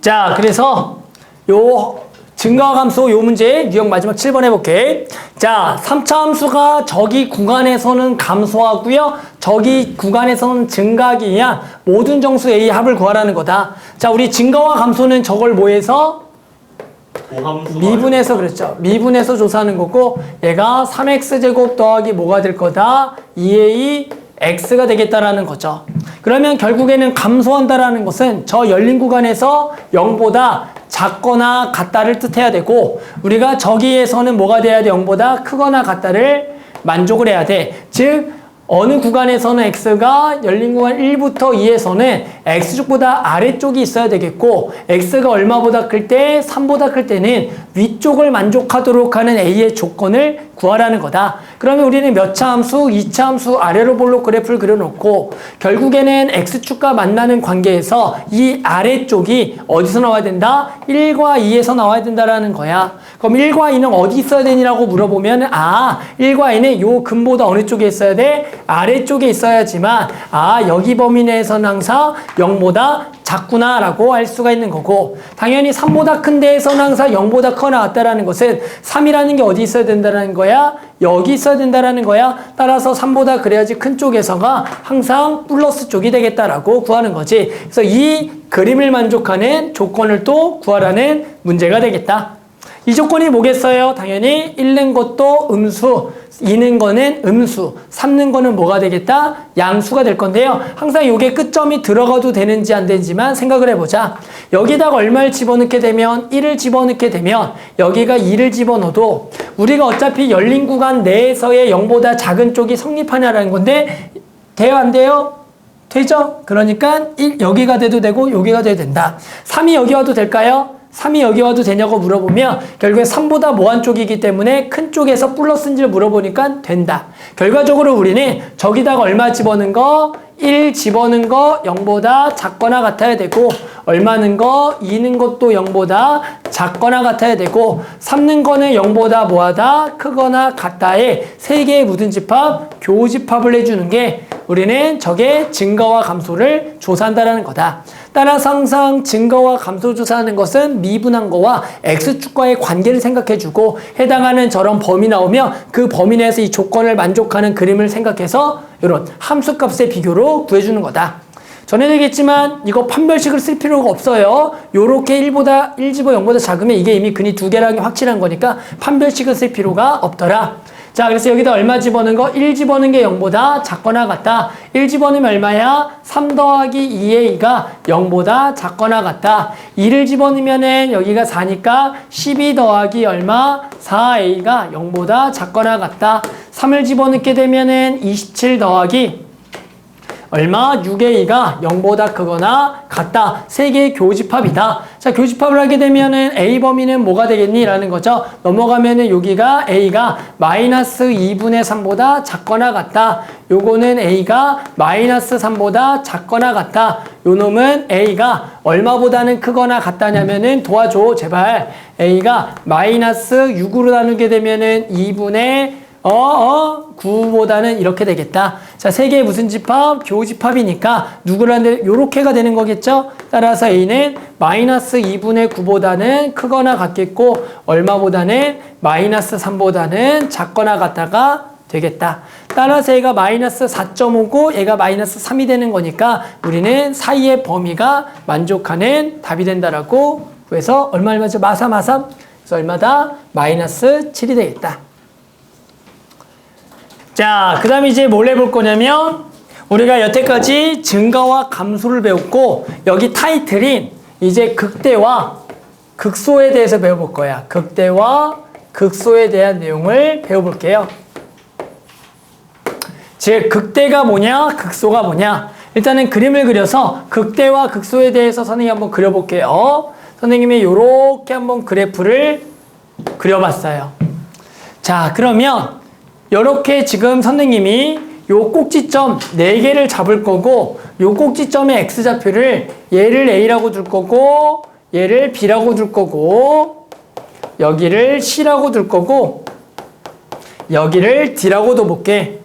자, 그래서 요 증가와 감소 요 문제 유형 마지막 7번 해볼게. 자, 3차 함수가 저기 구간에서는 감소하고요. 저기 구간에서는 증가하기 위한 모든 정수 A의 합을 구하라는 거다. 자, 우리 증가와 감소는 저걸 뭐해서? 미분해서 그랬죠. 미분해서 조사하는 거고 얘가 3x제곱 더하기 뭐가 될 거다? 2a x가 되겠다라는 거죠. 그러면 결국에는 감소한다라는 것은 저 열린 구간에서 0보다 작거나 같다를 뜻해야 되고 우리가 저기에서는 뭐가 돼야 돼? 0보다 크거나 같다를 만족을 해야 돼. 즉 어느 구간에서는 x가 열린 구간 1부터 2에서는 x축보다 아래쪽이 있어야 되겠고 x가 얼마보다 클 때? 3보다 클 때는 위쪽을 만족하도록 하는 a의 조건을 구하라는 거다. 그러면 우리는 몇 차 함수, 2차 함수 아래로 볼록 그래프를 그려놓고 결국에는 x축과 만나는 관계에서 이 아래쪽이 어디서 나와야 된다? 1과 2에서 나와야 된다라는 거야. 그럼 1과 2는 어디 있어야 되니라고 물어보면 1과 2는 요 근보다 어느 쪽에 있어야 돼? 아래쪽에 있어야지만 여기 범위 내에서는 항상 0보다 작구나 라고 할 수가 있는 거고 당연히 3보다 큰 데에서는 항상 0보다 커나 같다라는 것은 3이라는 게 어디 있어야 된다는 거야? 여기 있어야 된다는 거야. 따라서 3보다 그래야지 큰 쪽에서가 항상 플러스 쪽이 되겠다라고 구하는 거지. 그래서 이 그림을 만족하는 조건을 또 구하라는 문제가 되겠다. 이 조건이 뭐겠어요? 당연히 1는 것도 음수, 2는 거는 음수, 3는 거는 뭐가 되겠다? 양수가 될 건데요. 항상 이게 끝점이 들어가도 되는지 안 되는지만 생각을 해보자. 여기다가 얼마를 집어넣게 되면 1을 집어넣게 되면 여기가 2를 집어넣어도 우리가 어차피 열린 구간 내에서의 0보다 작은 쪽이 성립하냐라는 건데 돼요? 안 돼요? 되죠? 그러니까 1, 여기가 돼도 되고 여기가 돼도 된다. 3이 여기 와도 될까요? 3이 여기 와도 되냐고 물어보면 결국에 3보다 뭐한 쪽이기 때문에 큰 쪽에서 플러스인지를 물어보니까 된다. 결과적으로 우리는 저기다가 얼마 집어넣은 거? 1 집어넣은 거 0보다 작거나 같아야 되고 얼마는 거? 2는 것도 0보다 작거나 같아야 되고 3는 거는 0보다 뭐하다? 크거나 같다에 세 개의 무슨 집합? 교집합을 해주는 게 우리는 저게 증가와 감소를 조사한다는 거다. 따라서 항상 증가와 감소 조사하는 것은 미분한 거와 x축과의 관계를 생각해주고 해당하는 저런 범위 나오면 그 범위 내에서 이 조건을 만족하는 그림을 생각해서 이런 함수값의 비교로 구해주는 거다. 전에도 얘기했지만 이거 판별식을 쓸 필요가 없어요. 요렇게 1보다 1 집어 0보다 작으면 이게 이미 근이 두 개라는 게 확실한 거니까 판별식을 쓸 필요가 없더라. 자, 그래서 여기다 얼마 집어넣은 거? 1 집어넣은 게 0보다 작거나 같다. 1 집어넣으면 얼마야? 3 더하기 2a가 0보다 작거나 같다. 2를 집어넣으면은 여기가 4니까 12 더하기 얼마? 4a가 0보다 작거나 같다. 3을 집어넣게 되면은 27 더하기 얼마? 6a가 0보다 크거나 같다. 세 개의 교집합이다. 자, 교집합을 하게 되면은 a 범위는 뭐가 되겠니? 라는 거죠. 넘어가면은 여기가 a가 마이너스 2분의 3보다 작거나 같다. 요거는 a가 마이너스 3보다 작거나 같다. 요 놈은 a가 얼마보다는 크거나 같다냐면은 도와줘. 제발. a가 마이너스 6으로 나누게 되면은 2분의 9보다는 이렇게 되겠다. 자, 세 개의 무슨 집합? 교집합이니까 누구라는 요렇게가 되는 거겠죠? 따라서 a는 마이너스 2분의 9보다는 크거나 같겠고 얼마보다는 마이너스 3보다는 작거나 같다가 되겠다. 따라서 얘가 마이너스 4.5고 얘가 마이너스 3이 되는 거니까 우리는 사이의 범위가 만족하는 답이 된다라고 그래서 얼마죠? 마삼. 그래서 얼마다? 마이너스 7이 되겠다. 자, 그 다음에 이제 뭘 해볼 거냐면 우리가 여태까지 증가와 감소를 배웠고 여기 타이틀인 이제 극대와 극소에 대해서 배워볼 거야. 극대와 극소에 대한 내용을 배워볼게요. 즉 극대가 뭐냐 극소가 뭐냐. 일단은 그림을 그려서 극대와 극소에 대해서 선생님이 한번 그려볼게요. 선생님이 이렇게 한번 그래프를 그려봤어요. 자, 그러면 이렇게 지금 선생님이 요 꼭지점 4개를 잡을 거고 요 꼭지점의 x좌표를 얘를 a라고 둘 거고 얘를 b라고 둘 거고 여기를 c라고 둘 거고 여기를 d라고 둬볼게.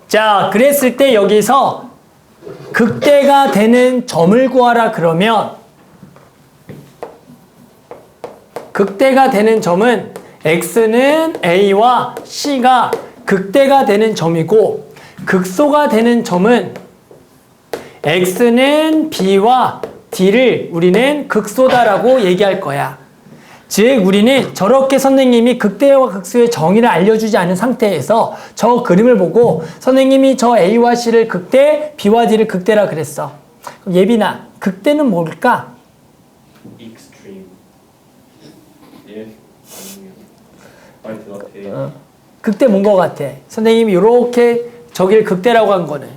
자, 그랬을 때 여기서 극대가 되는 점을 구하라 그러면 극대가 되는 점은 x는 a와 c가 극대가 되는 점이고 극소가 되는 점은 x는 b와 d를 우리는 극소다라고 얘기할 거야. 즉 우리는 저렇게 선생님이 극대와 극소의 정의를 알려주지 않은 상태에서 저 그림을 보고 선생님이 저 a와 c를 극대, b와 d를 극대라 그랬어. 그럼 예빈아, 극대는 뭘까? extreme. 예? 아니면 많이 대답해. 극대 뭔 거 같아? 선생님이 이렇게 저길 극대라고 한 거는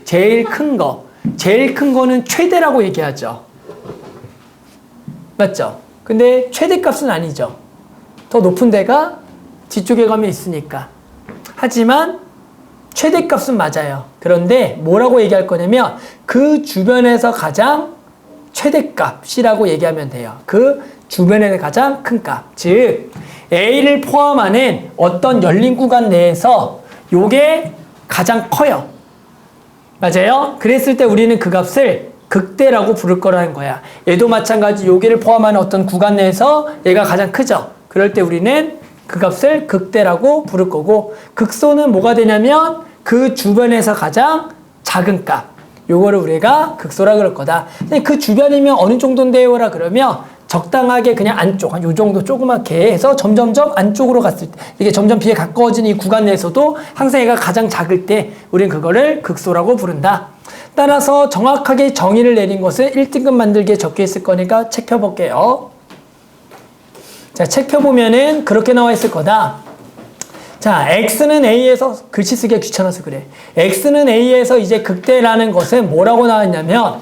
제일 큰 거. 제일 큰 거는 최대라고 얘기하죠. 맞죠? 근데 최대값은 아니죠. 더 높은 데가 뒤쪽에 가면 있으니까. 하지만 최대값은 맞아요. 그런데 뭐라고 얘기할 거냐면 그 주변에서 가장 최대값이라고 얘기하면 돼요. 그 주변에서 가장 큰 값. 즉 A를 포함하는 어떤 열린 구간 내에서 요게 가장 커요. 맞아요? 그랬을 때 우리는 그 값을 극대라고 부를 거라는 거야. 얘도 마찬가지 여기를 포함하는 어떤 구간 내에서 얘가 가장 크죠. 그럴 때 우리는 그 값을 극대라고 부를 거고 극소는 뭐가 되냐면 그 주변에서 가장 작은 값. 요거를 우리가 극소라 그럴 거다. 그 주변이면 어느 정도인데요라 그러면 적당하게 그냥 안쪽, 한 요 정도 조그맣게 해서 점점점 안쪽으로 갔을 때 이게 점점 비에 가까워지는 이 구간 내에서도 항상 얘가 가장 작을 때 우리는 그거를 극소라고 부른다. 따라서 정확하게 정의를 내린 것은 1등급 만들기에 적혀 있을 거니까 체크해볼게요. 자, 체크해보면은 그렇게 나와 있을 거다. 자, x는 a에서 글씨 쓰기가 귀찮아서 그래. x는 a에서 이제 극대라는 것은 뭐라고 나왔냐면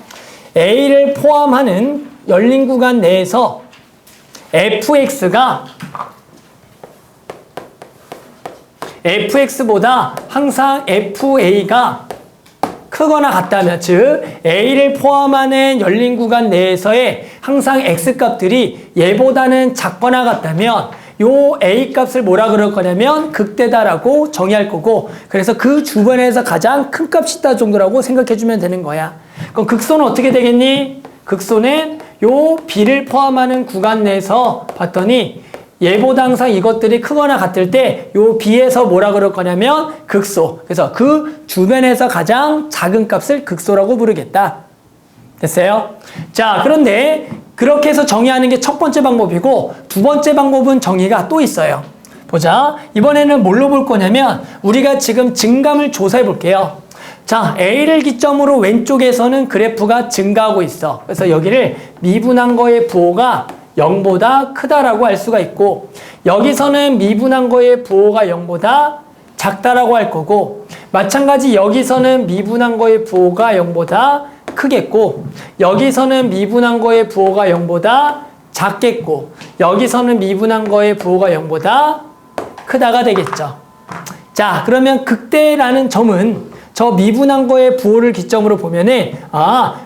a를 포함하는 열린 구간 내에서 fx보다 항상 fa가 크거나 같다면, 즉 a를 포함하는 열린 구간 내에서의 항상 x값들이 얘보다는 작거나 같다면 요 a 값을 뭐라 그럴 거냐면 극대다라고 정의할 거고, 그래서 그 주변에서 가장 큰 값이 있다 정도라고 생각해 주면 되는 거야. 그럼 극소는 어떻게 되겠니? 극소는 요 b를 포함하는 구간 내에서 봤더니 얘보다 항상 이것들이 크거나 같을 때 요 b에서 뭐라 그럴 거냐면 극소. 그래서 그 주변에서 가장 작은 값을 극소라고 부르겠다. 됐어요? 자, 그런데 그렇게 해서 정의하는 게 첫 번째 방법이고, 두 번째 방법은 정의가 또 있어요. 보자. 이번에는 뭘로 볼 거냐면 우리가 지금 증감을 조사해 볼게요. 자, A를 기점으로 왼쪽에서는 그래프가 증가하고 있어. 그래서 여기를 미분한 거의 부호가 0보다 크다라고 할 수가 있고, 여기서는 미분한 거의 부호가 0보다 작다라고 할 거고, 마찬가지 여기서는 미분한 거의 부호가 0보다 크겠고, 여기서는 미분한 거의 부호가 0보다 작겠고, 여기서는 미분한 거의 부호가 0보다 크다가 되겠죠. 자, 그러면 극대라는 점은 저 미분한 거의 부호를 기점으로 보면은,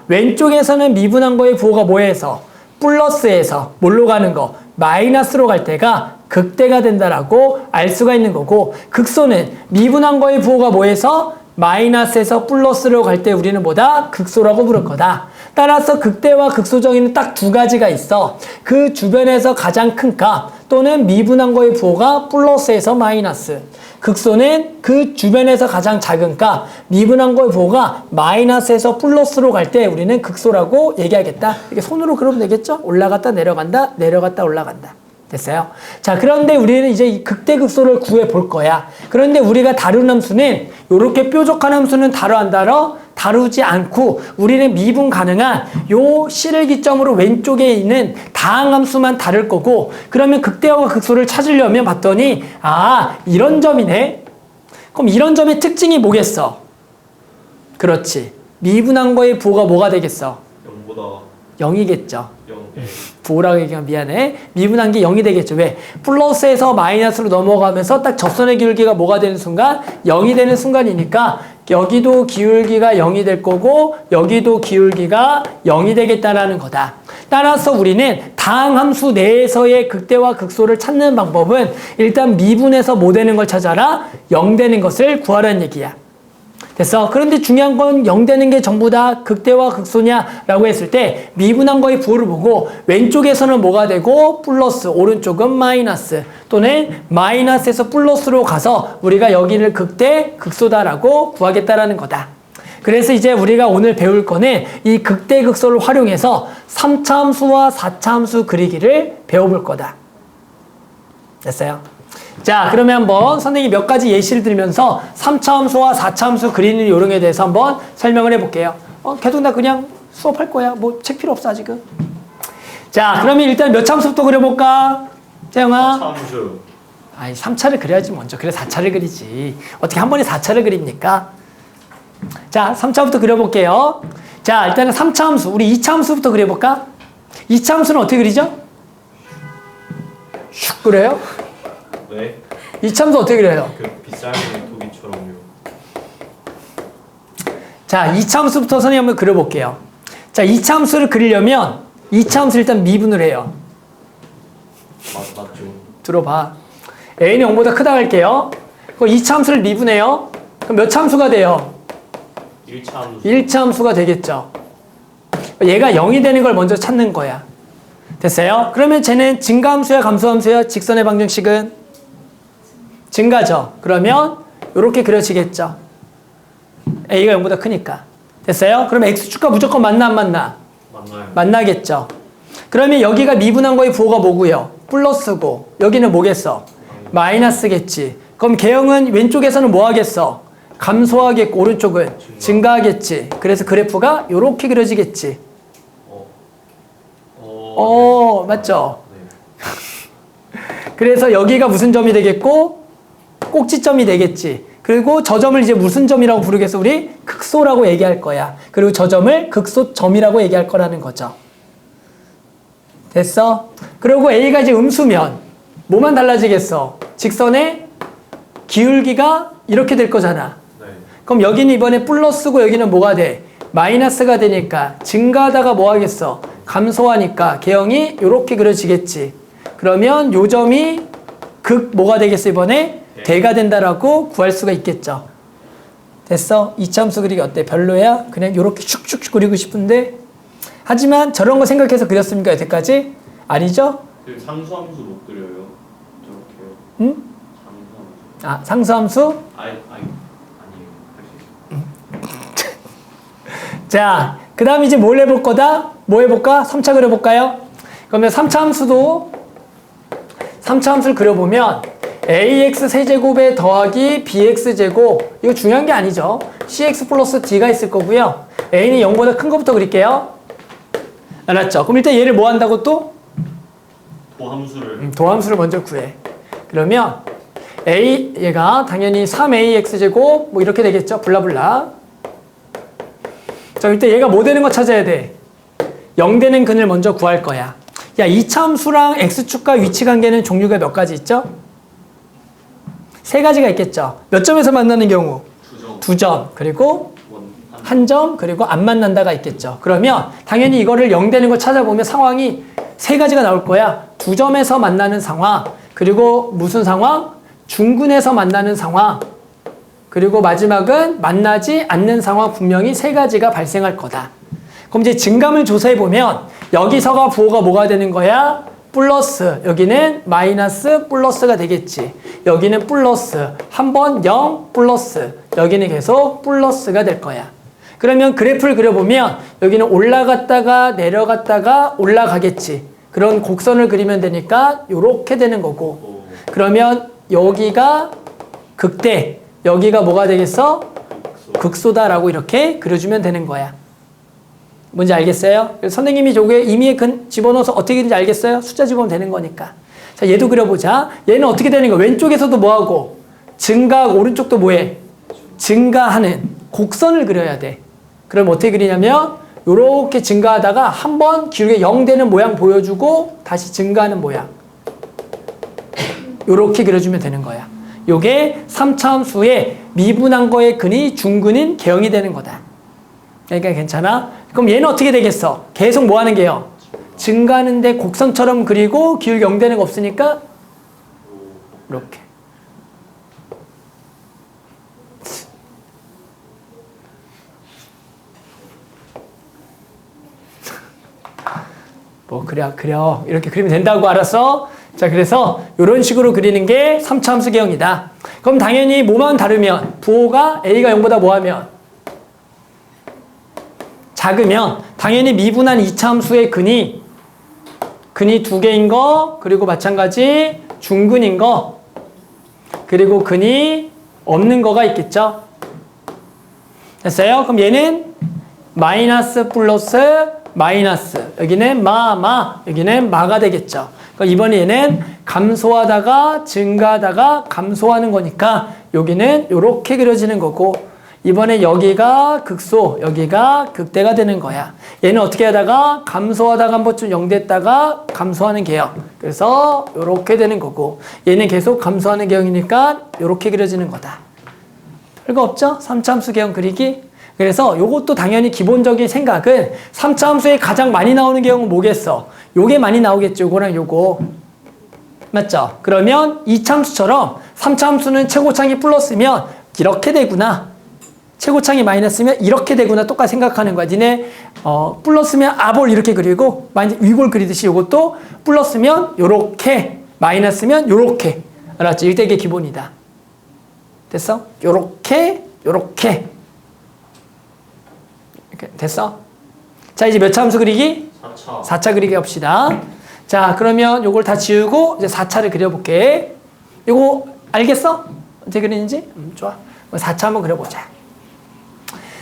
왼쪽에서는 미분한 거의 부호가 뭐에서? 플러스에서 뭘로 가는 거? 마이너스로 갈 때가 극대가 된다라고 알 수가 있는 거고, 극소는 미분한 거의 부호가 뭐에서? 마이너스에서 플러스로 갈 때 우리는 뭐다? 극소라고 부를 거다. 따라서 극대와 극소 정의는 딱 두 가지가 있어. 그 주변에서 가장 큰 값, 또는 미분한 거의 부호가 플러스에서 마이너스. 극소는 그 주변에서 가장 작은 값, 미분한 거의 부호가 마이너스에서 플러스로 갈 때 우리는 극소라고 얘기하겠다. 이게 손으로 그러면 되겠죠? 올라갔다 내려간다, 내려갔다 올라간다. 됐어요? 자, 그런데 우리는 이제 이 극대 극소를 구해 볼 거야. 그런데 우리가 다룬 함수는 이렇게 뾰족한 함수는 다뤄 안 다뤄? 다루지 않고 우리는 미분 가능한 요 C를 기점으로 왼쪽에 있는 다항함수만 다룰 거고, 그러면 극대와 극소를 찾으려면 봤더니 이런 점이네. 그럼 이런 점의 특징이 뭐겠어? 그렇지. 미분한 거의 부호가 뭐가 되겠어? 0보다 0이겠죠. 0. 부호라고 얘기하면 미안해. 미분한 게 0이 되겠죠. 왜? 플러스에서 마이너스로 넘어가면서 딱 접선의 기울기가 뭐가 되는 순간? 0이 되는 순간이니까 여기도 기울기가 0이 될 거고 여기도 기울기가 0이 되겠다라는 거다. 따라서 우리는 다항함수 내에서의 극대와 극소를 찾는 방법은 일단 미분에서 뭐 되는 걸 찾아라? 0 되는 것을 구하라는 얘기야. 됐어. 그런데 중요한 건 0 되는 게 전부 다 극대와 극소냐라고 했을 때 미분한 거의 부호를 보고 왼쪽에서는 뭐가 되고 플러스, 오른쪽은 마이너스 또는 마이너스에서 플러스로 가서 우리가 여기를 극대, 극소다라고 구하겠다라는 거다. 그래서 이제 우리가 오늘 배울 거는 이 극대, 극소를 활용해서 3차 함수와 4차 함수 그리기를 배워볼 거다. 됐어요? 자, 그러면 한번 선생님이 몇 가지 예시를 들면서 3차 함수와 4차 함수 그리는 요령에 대해서 한번 설명을 해볼게요. 계속 나 그냥 수업할 거야. 뭐 책 필요 없어 아직은. 자, 그러면 일단 몇 차 함수부터 그려볼까? 재영아. 함수. 아니, 3차를 그려야지 먼저. 그래 4차를 그리지. 어떻게 한 번에 4차를 그립니까? 자, 3차부터 그려볼게요. 자, 일단은 3차 함수. 우리 2차 함수부터 그려볼까? 2차 함수는 어떻게 그리죠? 슉 그래요? 네. 2차 함수 어떻게 그려요? 그 비싼 도비처럼요. 자, 2차 함수부터 선생님 한번 그려볼게요. 자, 2차 함수를 그리려면 2차 함수를 일단 미분을 해요. 맞죠. 들어봐. a는 0보다 크다 할게요. 그럼 2차 함수를 미분해요. 그럼 몇 차 함수가 돼요? 1차 함수. 1차 함수가 되겠죠. 얘가 0이 되는 걸 먼저 찾는 거야. 됐어요? 그러면 쟤는 증가함수야, 감소함수야? 직선의 방정식은? 증가죠. 그러면 이렇게 그려지겠죠. a가 0보다 크니까. 됐어요? 그럼 x축과 무조건 만나 안 만나? 맞나요? 만나겠죠. 그러면 여기가 미분한 거의 부호가 뭐고요? 플러스고 여기는 뭐겠어? 마이너스겠지. 그럼 개형은 왼쪽에서는 뭐 하겠어? 감소하겠고 오른쪽은 증가하겠지. 그래서 그래프가 이렇게 그려지겠지. 맞죠? 네. 그래서 여기가 무슨 점이 되겠고 꼭지점이 되겠지. 그리고 저 점을 이제 무슨 점이라고 부르겠어? 우리 극소라고 얘기할 거야. 그리고 저 점을 극소점이라고 얘기할 거라는 거죠. 됐어? 그리고 A가 이제 음수면 뭐만 달라지겠어? 직선의 기울기가 이렇게 될 거잖아. 네. 그럼 여기는 이번에 플러스고 여기는 뭐가 돼? 마이너스가 되니까 증가하다가 뭐 하겠어? 감소하니까 개형이 이렇게 그려지겠지. 그러면 요 점이 극 뭐가 되겠어 이번에? 대가 된다라고 구할 수가 있겠죠. 됐어? 2차 함수 그리기 어때? 별로야? 그냥 이렇게 슉슉슉 그리고 싶은데 하지만 저런 거 생각해서 그렸습니까? 여태까지? 아니죠? 그 상수함수 못 그려요. 저렇게요. 응? 상수함수. 아, 상수함수? 아니에요. 할 수 있어요. 자, 그 다음 이제 뭘 해볼 거다? 뭐 해볼까? 3차 그려볼까요? 그러면 3차 함수도 3차 함수를 그려보면 ax 세제곱에 더하기 bx제곱 이거 중요한 게 아니죠. cx 플러스 d가 있을 거고요. a는 0보다 큰 거부터 그릴게요. 알았죠? 그럼 일단 얘를 뭐 한다고 또? 도함수를. 도함수를 먼저 구해. 그러면 얘가 당연히 3ax제곱 뭐 이렇게 되겠죠. 블라블라. 자, 일단 얘가 뭐 되는 거 찾아야 돼? 0 되는 근을 먼저 구할 거야. 야, 2차 함수랑 x축과 위치 관계는 종류가 몇 가지 있죠? 3가지가 있겠죠. 몇 점에서 만나는 경우? 2점. 그리고 1점. 그리고 안 만난다가 있겠죠. 그러면 당연히 이거를 0 되는 거 찾아보면 상황이 3가지가 나올 거야. 2점에서 만나는 상황. 그리고 무슨 상황? 중근에서 만나는 상황. 그리고 마지막은 만나지 않는 상황 분명히 3가지가 발생할 거다. 그럼 이제 증감을 조사해보면 여기서가 부호가 뭐가 되는 거야? 플러스. 여기는 마이너스 플러스가 되겠지. 여기는 플러스. 한 번 0 플러스. 여기는 계속 플러스가 될 거야. 그러면 그래프를 그려보면 여기는 올라갔다가 내려갔다가 올라가겠지. 그런 곡선을 그리면 되니까 이렇게 되는 거고. 그러면 여기가 극대. 여기가 뭐가 되겠어? 극소다라고 이렇게 그려주면 되는 거야. 뭔지 알겠어요? 그래서 선생님이 저게 임의의 근 집어넣어서 어떻게 되는지 알겠어요? 숫자 집어넣으면 되는 거니까. 자, 얘도 그려보자. 얘는 어떻게 되는 거야? 왼쪽에서도 뭐하고? 증가하고 오른쪽도 뭐해? 증가하는 곡선을 그려야 돼. 그럼 어떻게 그리냐면 요렇게 증가하다가 한번 기울기 0 되는 모양 보여주고 다시 증가하는 모양. 요렇게 그려주면 되는 거야. 요게 3차 함수의 미분한 거의 근이 중근인 개형이 되는 거다. 그러니까 괜찮아? 그럼 얘는 어떻게 되겠어? 계속 뭐 하는 게요? 증가하는데 곡선처럼 그리고 기울기 0 되는 거 없으니까 이렇게. 뭐 그려 이렇게 그리면 된다고. 알았어? 자, 그래서 이런 식으로 그리는 게 3차 함수 개형이다. 그럼 당연히 뭐만 다르면 부호가 a가 0보다 뭐하면 작으면 당연히 미분한 2차 함수의 근이 두 개인 거, 그리고 마찬가지 중근인 거, 그리고 근이 없는 거가 있겠죠. 됐어요? 그럼 얘는 마이너스 플러스 마이너스, 여기는 여기는 마가 되겠죠. 그러니까 이번에 얘는 감소하다가 증가하다가 감소하는 거니까 여기는 이렇게 그려지는 거고, 이번에 여기가 극소, 여기가 극대가 되는 거야. 얘는 어떻게 하다가 감소하다가 한 번쯤 0 됐다가 감소하는 개형. 그래서 이렇게 되는 거고, 얘는 계속 감소하는 개형이니까 이렇게 그려지는 거다. 별거 없죠? 3차 함수 개형 그리기. 그래서 요것도 당연히 기본적인 생각은 3차 함수에 가장 많이 나오는 개형은 뭐겠어? 요게 많이 나오겠죠. 요거랑 요거. 맞죠? 그러면 2차 함수처럼 3차 함수는 최고창이 플러스면 이렇게 되구나. 최고창이 마이너스면 이렇게 되구나. 똑같이 생각하는 거야. 니네 플러스면 아볼 이렇게 그리고 위볼 그리듯이 요것도 플러스면 요렇게, 마이너스면 요렇게. 알았지? 이게 되게 기본이다. 됐어? 요렇게 이렇게 됐어? 자, 이제 몇 차 함수 그리기? 4차. 4차 그리기 합시다. 자, 그러면 요걸 다 지우고 이제 4차를 그려볼게. 요거 알겠어? 어떻게 그리는지? 좋아. 4차 한번 그려보자.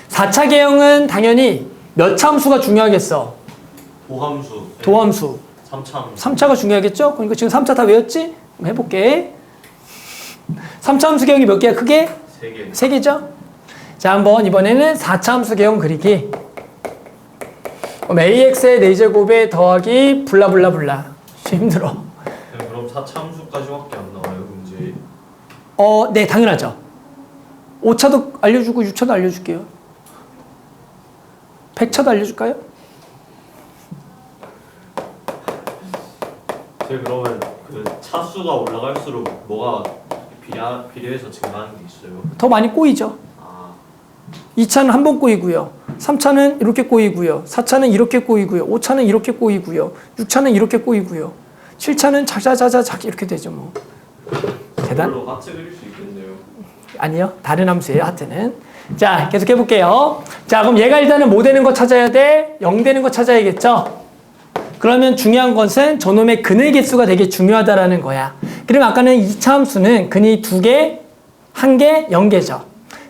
4차 개형은 당연히 몇 차 함수가 중요하겠어? 도함수. 도함수. 3차 함수. 3차가 중요하겠죠? 그러니까 지금 3차 다 외웠지? 한번 해볼게. 3차 함수 개형이 몇 개야? 크게? 3개. 3개죠? 자, 한번 이번에는 4차 함수 개형 그리기. 그럼 AX의 4제곱에 더하기 블라블라블라. 힘들어. 그럼 4차 함수까지밖에 안 나와요, 문제. 네, 당연하죠. 5차도 알려주고 6차도 알려줄게요. 100차도 알려줄까요? 그러면 그 차수가 올라갈수록 뭐가 비례해서 증가하는 게 있어요? 더 많이 꼬이죠. 2차는 한 번 꼬이고요. 3차는 이렇게 꼬이고요. 4차는 이렇게 꼬이고요. 5차는 이렇게 꼬이고요. 6차는 이렇게 꼬이고요. 7차는 자자자자작 이렇게 되죠. 뭐. 계단? 그걸로 하트 그릴 수 있겠네요. 아니요. 다른 함수예요. 하트는. 자, 계속 해볼게요. 자, 그럼 얘가 일단은 뭐 되는 거 찾아야 돼? 0 되는 거 찾아야겠죠? 그러면 중요한 것은 저놈의 근의 개수가 되게 중요하다라는 거야. 그럼 아까는 2차 함수는 근이 2개, 1개, 0개죠.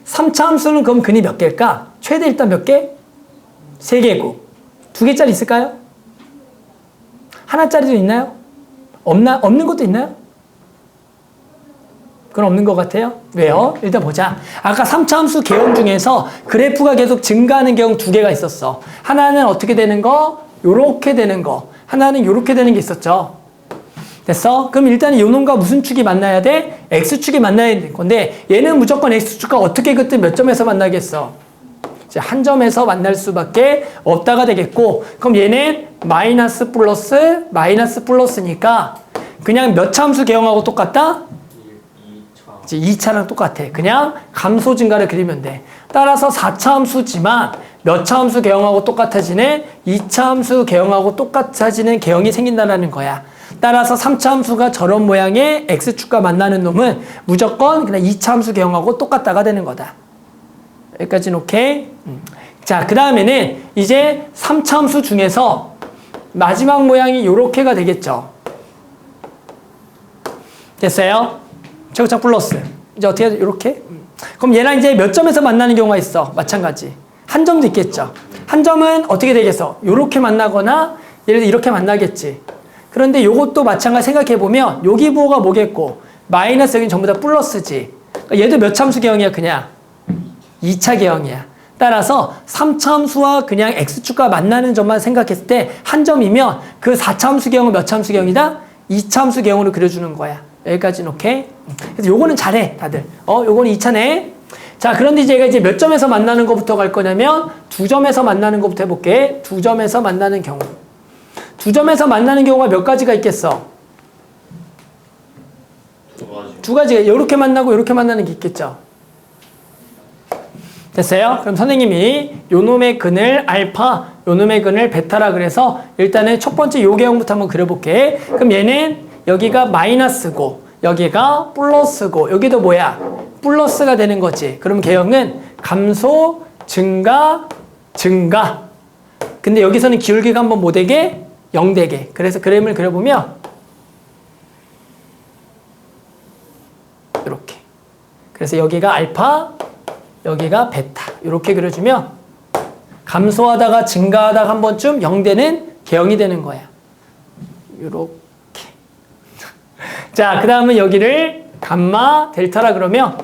3차 함수는 그럼 근이 몇 개일까? 최대 일단 몇 개? 3개고. 2개짜리 있을까요? 하나짜리도 있나요? 없는 것도 있나요? 그건 없는 것 같아요. 왜요? 일단 보자. 아까 3차 함수 개형 중에서 그래프가 계속 증가하는 개형 2개가 있었어. 하나는 어떻게 되는 거? 요렇게 되는 거. 하나는 요렇게 되는 게 있었죠. 됐어? 그럼 일단 요놈과 무슨 축이 만나야 돼? X축이 만나야 될 건데 얘는 무조건 X축과 어떻게 그때 몇 점에서 만나겠어? 이제 한 점에서 만날 수밖에 없다가 되겠고, 그럼 얘는 마이너스 플러스 마이너스 플러스니까 그냥 몇 차 함수 개형하고 똑같다? 2차. 이제 2차랑 똑같아. 그냥 감소 증가를 그리면 돼. 따라서 4차 함수지만 몇 차 함수 개형하고 똑같아지는 2차 함수 개형하고 똑같아지는 개형이 생긴다는 거야. 따라서 3차 함수가 저런 모양의 X축과 만나는 놈은 무조건 그냥 2차 함수 개형하고 똑같다가 되는 거다. 여기까지는 오케이? 자, 그 다음에는 이제 3차 함수 중에서 마지막 모양이 요렇게가 되겠죠. 됐어요? 최고창 플러스. 이제 어떻게 해야 돼? 요렇게? 그럼 얘랑 이제 몇 점에서 만나는 경우가 있어? 마찬가지. 한 점도 있겠죠. 한 점은 어떻게 되겠어? 요렇게 만나거나 예를 들어 이렇게 만나겠지. 그런데 요것도 마찬가지 생각해보면 여기 부호가 뭐겠고 마이너스 여기는 전부 다 플러스지. 그러니까 얘도 몇 차 함수 개형이야? 그냥 2차 개형이야. 따라서 3차 함수와 그냥 X축과 만나는 점만 생각했을 때 한 점이면 그 4차 함수 개형은 몇 차 함수 개형이다? 2차 함수 개형으로 그려주는 거야. 여기까지는 오케이? 그래서 요거는 잘해 다들. 요거는 2차네. 자, 그런데 제가 이제 몇 점에서 만나는 것부터 갈 거냐면 2점에서 만나는 것부터 해볼게. 2점에서 만나는 경우. 2점에서 만나는 경우가 몇 가지가 있겠어? 2가지. 2가지가 이렇게 만나고 이렇게 만나는 게 있겠죠. 됐어요? 그럼 선생님이 요놈의 근을 알파 요놈의 근을 베타라 그래서 일단은 첫 번째 요 개형부터 한번 그려볼게. 그럼 얘는 여기가 마이너스고 여기가 플러스고 여기도 뭐야? 플러스가 되는 거지. 그럼 개형은 감소, 증가, 증가. 근데 여기서는 기울기가 한번 뭐 되게? 0 되게. 그래서 그림을 그려보면 이렇게. 그래서 여기가 알파, 여기가 베타. 이렇게 그려주면 감소하다가 증가하다가 한 번쯤 0 되는 개형이 되는 거야. 이렇게. 자, 그 다음은 여기를 감마, 델타라 그러면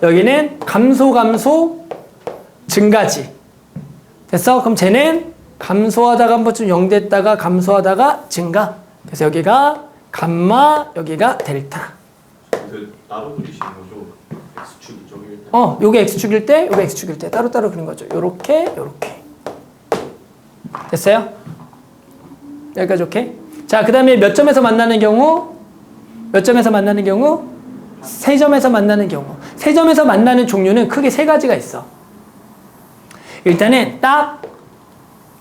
여기는 감소, 감소, 증가지. 됐어? 그럼 쟤는 감소하다가 한 번쯤 0 됐다가 감소하다가 증가. 그래서 여기가 감마, 여기가 델타. 그 따로 그리시는 거죠? X축 이쪽일 때. 요게 X축일 때, 요게 X축일 때 따로따로 그린 거죠. 요렇게, 요렇게. 됐어요? 여기까지 오케이? 자, 그 다음에 몇 점에서 만나는 경우? 몇 점에서 만나는 경우? 세 점에서 만나는 경우. 세 점에서 만나는 종류는 크게 세 가지가 있어. 일단은 딱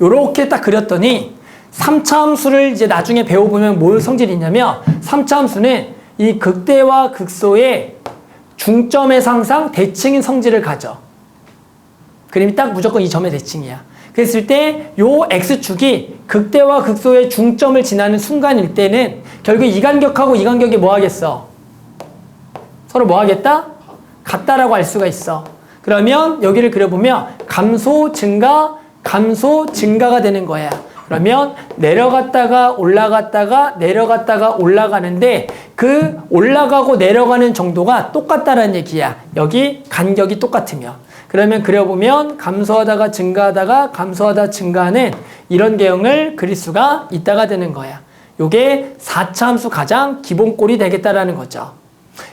요렇게 딱 그렸더니 3차 함수를 이제 나중에 배워보면 뭘 성질이 있냐면 3차 함수는 이 극대와 극소의 중점의 항상 대칭인 성질을 가져. 그림이 딱 무조건 이 점의 대칭이야. 그랬을 때 요 X축이 극대와 극소의 중점을 지나는 순간일 때는 결국 이 간격하고 이 간격이 뭐 하겠어? 서로 뭐 하겠다? 같다라고 할 수가 있어. 그러면 여기를 그려보면 감소, 증가, 감소, 증가가 되는 거야. 그러면 내려갔다가 올라갔다가 내려갔다가 올라가는데 그 올라가고 내려가는 정도가 똑같다라는 얘기야. 여기 간격이 똑같으면. 그러면 그려보면 감소하다가 증가하다가 감소하다 증가하는 이런 개형을 그릴 수가 있다가 되는 거야. 요게 4차 함수 가장 기본꼴이 되겠다라는 거죠.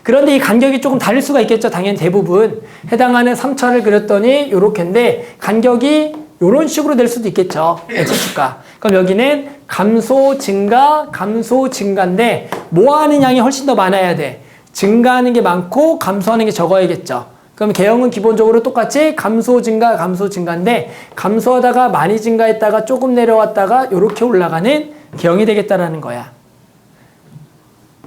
그런데 이 간격이 조금 다를 수가 있겠죠. 당연히 대부분. 해당하는 3차를 그렸더니 요렇게인데 간격이 요런 식으로 될 수도 있겠죠. X축과. 그럼 여기는 감소, 증가, 감소, 증가인데 모아하는 양이 훨씬 더 많아야 돼. 증가하는 게 많고 감소하는 게 적어야겠죠. 그럼 개형은 기본적으로 똑같이 감소, 증가, 감소, 증가인데 감소하다가 많이 증가했다가 조금 내려왔다가 이렇게 올라가는 개형이 되겠다라는 거야.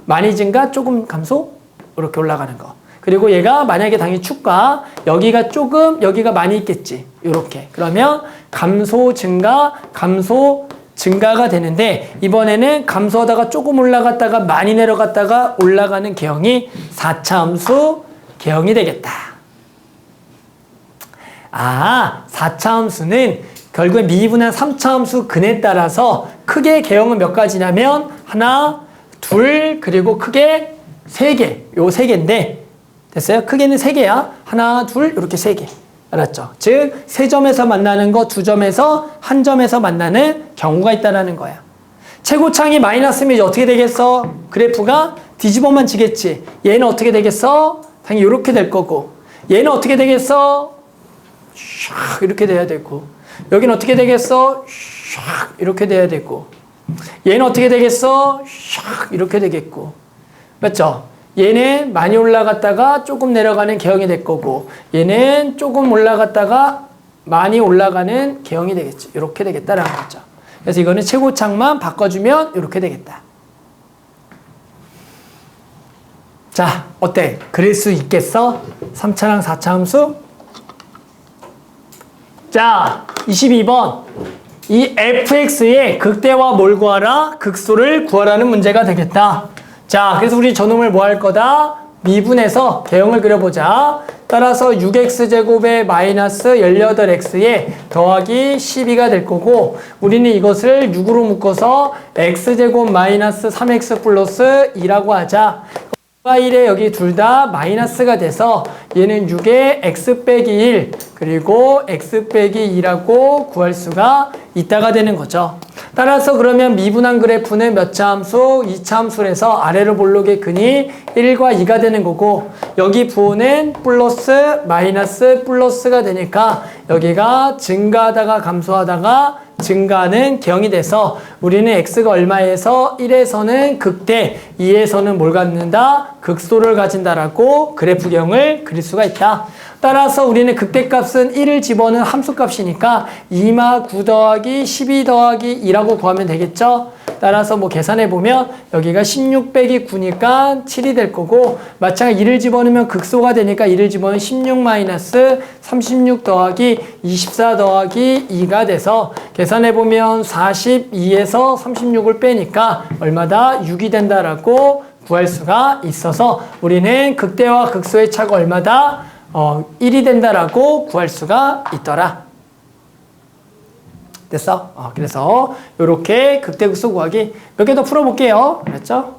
많이 증가, 조금 감소, 이렇게 올라가는 거. 그리고 얘가 만약에 당연히 축과 여기가 조금, 여기가 많이 있겠지. 이렇게. 그러면 감소, 증가, 감소, 증가가 되는데 이번에는 감소하다가 조금 올라갔다가 많이 내려갔다가 올라가는 개형이 4차 함수 개형이 되겠다. 4차 함수는 결국에 미분한 3차 함수 근에 따라서 크게 개형은 몇 가지냐면 하나, 둘, 그리고 크게 세 개. 요 세 개인데 됐어요? 크게는 세 개야. 하나, 둘, 이렇게 세 개. 알았죠? 즉, 세 점에서 만나는 거, 두 점에서 한 점에서 만나는 경우가 있다는 거야. 최고창이 마이너스면 이제 어떻게 되겠어? 그래프가 뒤집어만 지겠지. 얘는 어떻게 되겠어? 당연히 이렇게 될 거고. 얘는 어떻게 되겠어? 샥 이렇게 돼야 되고. 여기는 어떻게 되겠어? 샥 이렇게 돼야 되고. 얘는 어떻게 되겠어? 샥 이렇게 되겠고. 맞죠? 얘는 많이 올라갔다가 조금 내려가는 개형이 될 거고 얘는 조금 올라갔다가 많이 올라가는 개형이 되겠죠. 이렇게 되겠다라는 거죠. 그래서 이거는 최고창만 바꿔주면 이렇게 되겠다. 자, 어때? 그릴 수 있겠어? 3차랑 4차 함수? 자, 22번. 이 fx의 극대와 뭘 구하라? 극소를 구하라는 문제가 되겠다. 자, 그래서 우리 저놈을 뭐 할 거다? 미분해서 개형을 그려보자. 따라서 6x제곱에 마이너스 18x에 더하기 12가 될 거고 우리는 이것을 6으로 묶어서 x제곱 마이너스 3x 플러스 2라고 하자. 1에 여기 둘 다 마이너스가 돼서 얘는 6에 x 빼기 1 그리고 x 빼기 2라고 구할 수가 있다가 되는 거죠. 따라서 그러면 미분한 그래프는 몇 차 함수? 2차 함수에서 아래로 볼록의 근이 1과 2가 되는 거고 여기 부호는 플러스 마이너스 플러스가 되니까 여기가 증가하다가 감소하다가 증가하는 개형이 돼서 우리는 x가 얼마에서 1에서는 극대, 2에서는 뭘 갖는다? 극소를 가진다라고 그래프 개형을 그릴 수가 있다. 따라서 우리는 극대값은 1을 집어넣은 함수값이니까 2마 9 더하기 12 더하기 2라고 구하면 되겠죠? 따라서 뭐 계산해보면 여기가 16 빼기 9니까 7이 될 거고 마찬가지로 1을 집어넣으면 극소가 되니까 1을 집어넣으면 16 마이너스 36 더하기 24 더하기 2가 돼서 계산해보면 42에서 36을 빼니까 얼마다? 6이 된다라고 구할 수가 있어서 우리는 극대와 극소의 차가 얼마다? 1이 된다라고 구할 수가 있더라. 됐어? 그래서 이렇게 극대극소 구하기 몇 개 더 풀어볼게요. 그랬죠?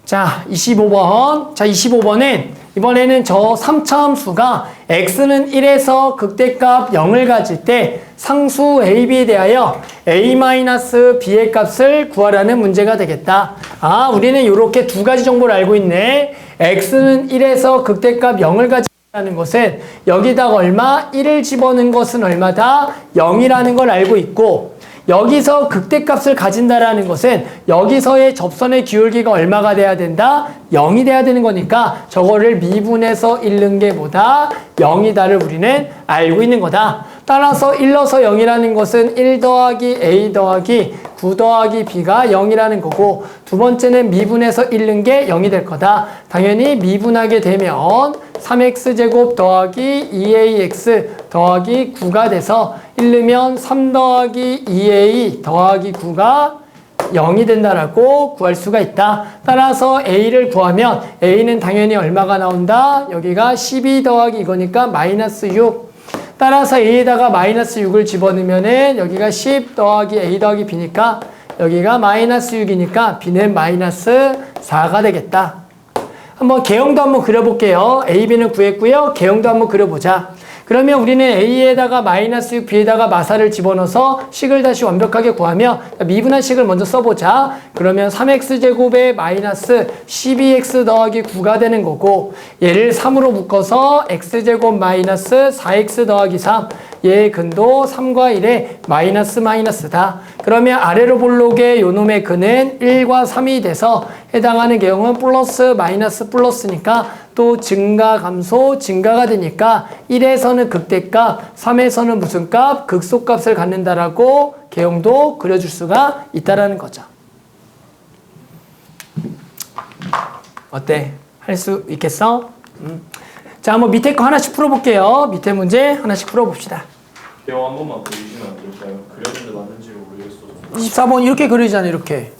자, 25번. 자, 25번은 이번에는 저 3차 함수가 x는 1에서 극대값 0을 가질 때 상수 a, b에 대하여 a-b의 값을 구하라는 문제가 되겠다. 우리는 이렇게 두 가지 정보를 알고 있네. x는 1에서 극대값 0을 가진다는 것은 여기다가 얼마? 1을 집어넣은 것은 얼마다? 0이라는 걸 알고 있고 여기서 극대값을 가진다라는 것은 여기서의 접선의 기울기가 얼마가 돼야 된다? 0이 돼야 되는 거니까 저거를 미분해서 읽는 게 뭐다? 0이다를 우리는 알고 있는 거다. 따라서 1 넣어서 0이라는 것은 1 더하기 a 더하기 9 더하기 b가 0이라는 거고 두 번째는 미분해서 읽는 게 0이 될 거다. 당연히 미분하게 되면 3x제곱 더하기 2ax 더하기 9가 돼서 1넣으면 3 더하기 2a 더하기 9가 0이 된다라고 구할 수가 있다. 따라서 a를 구하면 a는 당연히 얼마가 나온다? 여기가 12 더하기 이거니까 마이너스 6. 따라서 a에다가 마이너스 6을 집어넣으면은 여기가 10 더하기 a 더하기 b니까 여기가 마이너스 6이니까 b는 마이너스 4가 되겠다. 한번 개형도 한번 그려볼게요. a, b는 구했고요. 개형도 한번 그려보자. 그러면 우리는 a에다가 마이너스 6, b에다가 마사를 집어넣어서 식을 다시 완벽하게 구하며 미분한 식을 먼저 써보자. 그러면 3x제곱에 마이너스 12x 더하기 9가 되는 거고 얘를 3으로 묶어서 x제곱 마이너스 4x 더하기 3 얘의 근도 3과 1의 마이너스다. 그러면 아래로 볼록의 요놈의 근은 1과 3이 돼서 해당하는 개형은 플러스 마이너스 플러스니까 또 증가 감소 증가가 되니까 1에서는 극대값 3에서는 무슨 값? 극소값을 갖는다라고 개형도 그려줄 수가 있다라는 거죠. 어때? 할 수 있겠어? 자, 한번 밑에 거 하나씩 풀어볼게요. 밑에 문제 하나씩 풀어봅시다. 개형 한 번만 보여주시면 안 될까요? 그렸는데 맞는지 모르겠어서. 24번 이렇게 그리잖아, 이렇게.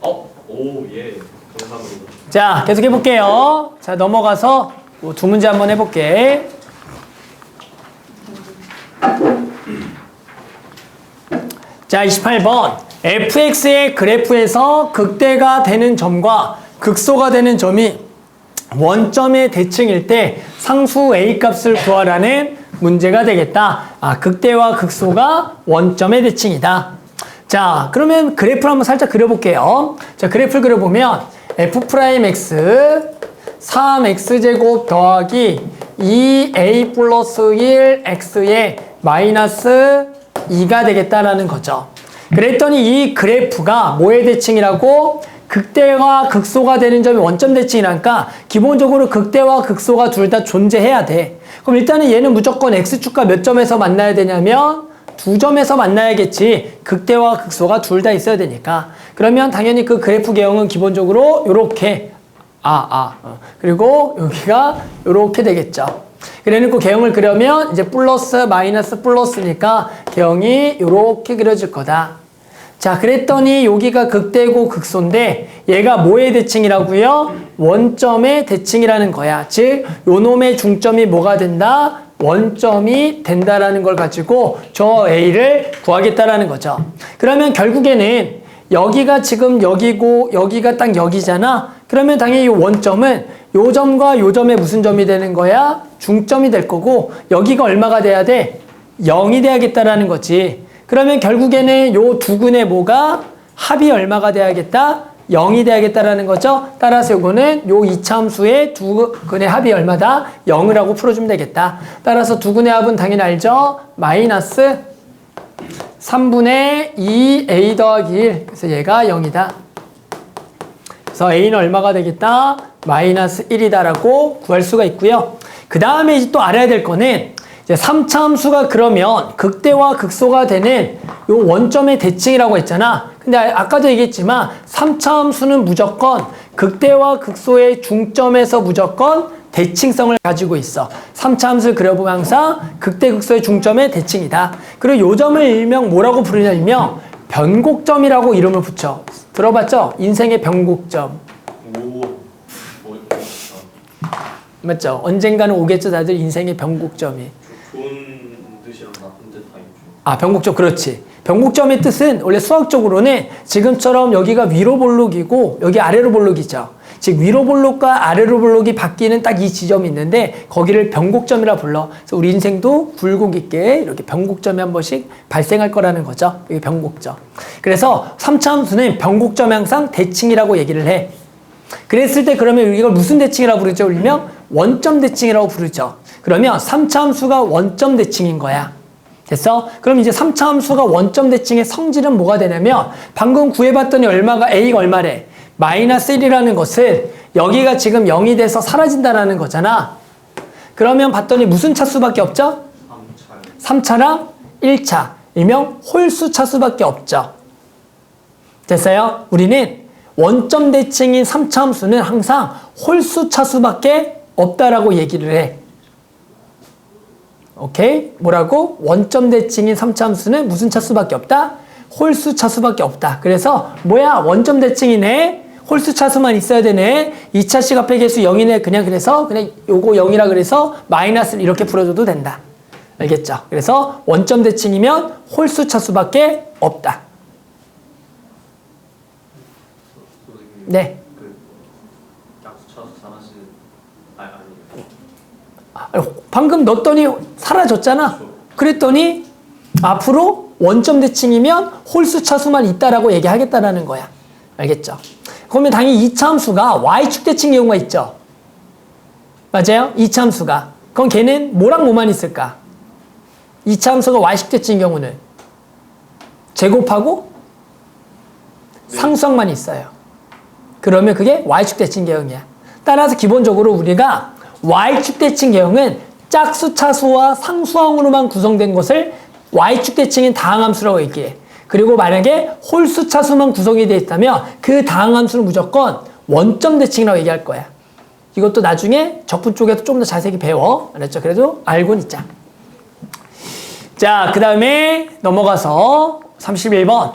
오, 예. 감사합니다. 자, 계속 해볼게요. 자, 넘어가서 두 문제 한번 해볼게. 자, 28번. fx의 그래프에서 극대가 되는 점과 극소가 되는 점이 원점의 대칭일 때 상수 a 값을 구하라는 문제가 되겠다. 극대와 극소가 원점의 대칭이다. 자, 그러면 그래프를 한번 살짝 그려볼게요. 자, 그래프를 그려보면 f'x 3x제곱 더하기 2a 플러스 1x의 마이너스 2가 되겠다라는 거죠. 그랬더니 이 그래프가 뭐의 대칭이라고? 극대와 극소가 되는 점이 원점 대칭이라니까 기본적으로 극대와 극소가 둘 다 존재해야 돼. 그럼 일단은 얘는 무조건 x축과 몇 점에서 만나야 되냐면 두 점에서 만나야겠지. 극대와 극소가 둘 다 있어야 되니까. 그러면 당연히 그 그래프 개형은 기본적으로 요렇게 그리고 여기가 요렇게 되겠죠. 그래놓고 개형을 그려면 이제 플러스 마이너스 플러스니까 개형이 요렇게 그려질 거다. 자, 그랬더니 여기가 극대고 극소인데 얘가 뭐의 대칭이라고요? 원점의 대칭이라는 거야. 즉 요놈의 중점이 뭐가 된다? 원점이 된다라는 걸 가지고 저 A를 구하겠다라는 거죠. 그러면 결국에는 여기가 지금 여기고 여기가 딱 여기잖아. 그러면 당연히 이 원점은 요 점과 요 점의 무슨 점이 되는 거야? 중점이 될 거고 여기가 얼마가 돼야 돼? 0이 돼야겠다라는 거지. 그러면 결국에는 요 두 근의 뭐가? 합이 얼마가 돼야겠다? 0이 돼야겠다라는 거죠. 따라서 요거는 요 이차함수의 두 근의 합이 얼마다? 0을 하고 풀어주면 되겠다. 따라서 두 근의 합은 당연히 알죠? 마이너스 3분의 2a 더하기 1. 그래서 얘가 0이다. 그래서 a는 얼마가 되겠다? 마이너스 1이다라고 구할 수가 있고요. 그 다음에 이제 또 알아야 될 거는 이제 3차 함수가 그러면 극대와 극소가 되는 요 원점의 대칭이라고 했잖아. 근데 아까도 얘기했지만 3차 함수는 무조건 극대와 극소의 중점에서 무조건 대칭성을 가지고 있어. 3차 함수를 그려보면 항상 극대 극소의 중점의 대칭이다. 그리고 요 점을 일명 뭐라고 부르냐 일명 변곡점이라고 이름을 붙여. 들어봤죠? 인생의 변곡점. 맞죠? 언젠가는 오겠죠 다들 인생의 변곡점이. 좋은 뜻이랑 나쁜 뜻 다 있죠. 아, 변곡점, 그렇지. 변곡점의 뜻은 원래 수학적으로는 지금처럼 여기가 위로 볼록이고 여기 아래로 볼록이죠. 즉 위로 볼록과 아래로 볼록이 바뀌는 딱 이 지점이 있는데 거기를 변곡점이라 불러. 그래서 우리 인생도 굴곡 있게 이렇게 변곡점이 한 번씩 발생할 거라는 거죠. 이게 변곡점. 그래서 3차 함수는 변곡점에 항상 대칭이라고 얘기를 해. 그랬을 때 그러면 이걸 무슨 대칭이라고 부르죠? 일명 원점 대칭이라고 부르죠. 그러면 3차 함수가 원점 대칭인 거야. 됐어? 그럼 이제 3차 함수가 원점 대칭의 성질은 뭐가 되냐면 방금 구해봤더니 A가 얼마래? 마이너스 1이라는 것은 여기가 지금 0이 돼서 사라진다는 거잖아. 그러면 봤더니 무슨 차수밖에 없죠? 3차랑 1차. 일명 홀수 차수밖에 없죠. 됐어요? 우리는 원점 대칭인 3차 함수는 항상 홀수 차수밖에 없다라고 얘기를 해. 오케이? 뭐라고? 원점 대칭인 3차 함수는 무슨 차수밖에 없다? 홀수 차수밖에 없다. 그래서 뭐야? 원점 대칭이네? 홀수 차수만 있어야 되네? 2차 시각합의 개수 0이네? 그래서 그냥 요거 0이라 그래서 마이너스를 이렇게 풀어줘도 된다. 알겠죠? 그래서 원점 대칭이면 홀수 차수밖에 없다. 네. 약수차수 사라지는 방금 넣었더니 사라졌잖아. 그랬더니 앞으로 원점 대칭이면 홀수 차수만 있다라고 얘기하겠다라는 거야. 알겠죠? 그러면 당연히 2차 함수가 y축 대칭 경우가 있죠. 맞아요? 2차 함수가. 그럼 걔는 뭐랑 뭐만 있을까? 2차 함수가 y축 대칭 경우는 제곱하고 상수항만 있어요. 그러면 그게 y축 대칭 계형이야. 따라서 기본적으로 우리가 y축 대칭 계형은 짝수 차수와 상수항으로만 구성된 것을 y축 대칭인 다항함수라고 얘기해. 그리고 만약에 홀수 차수만 구성이 되어 있다면 그 다항함수는 무조건 원점 대칭이라고 얘기할 거야. 이것도 나중에 적분 쪽에서 좀 더 자세히 배워. 알았죠? 그래도 알고는 있자. 자, 그 다음에 넘어가서 31번.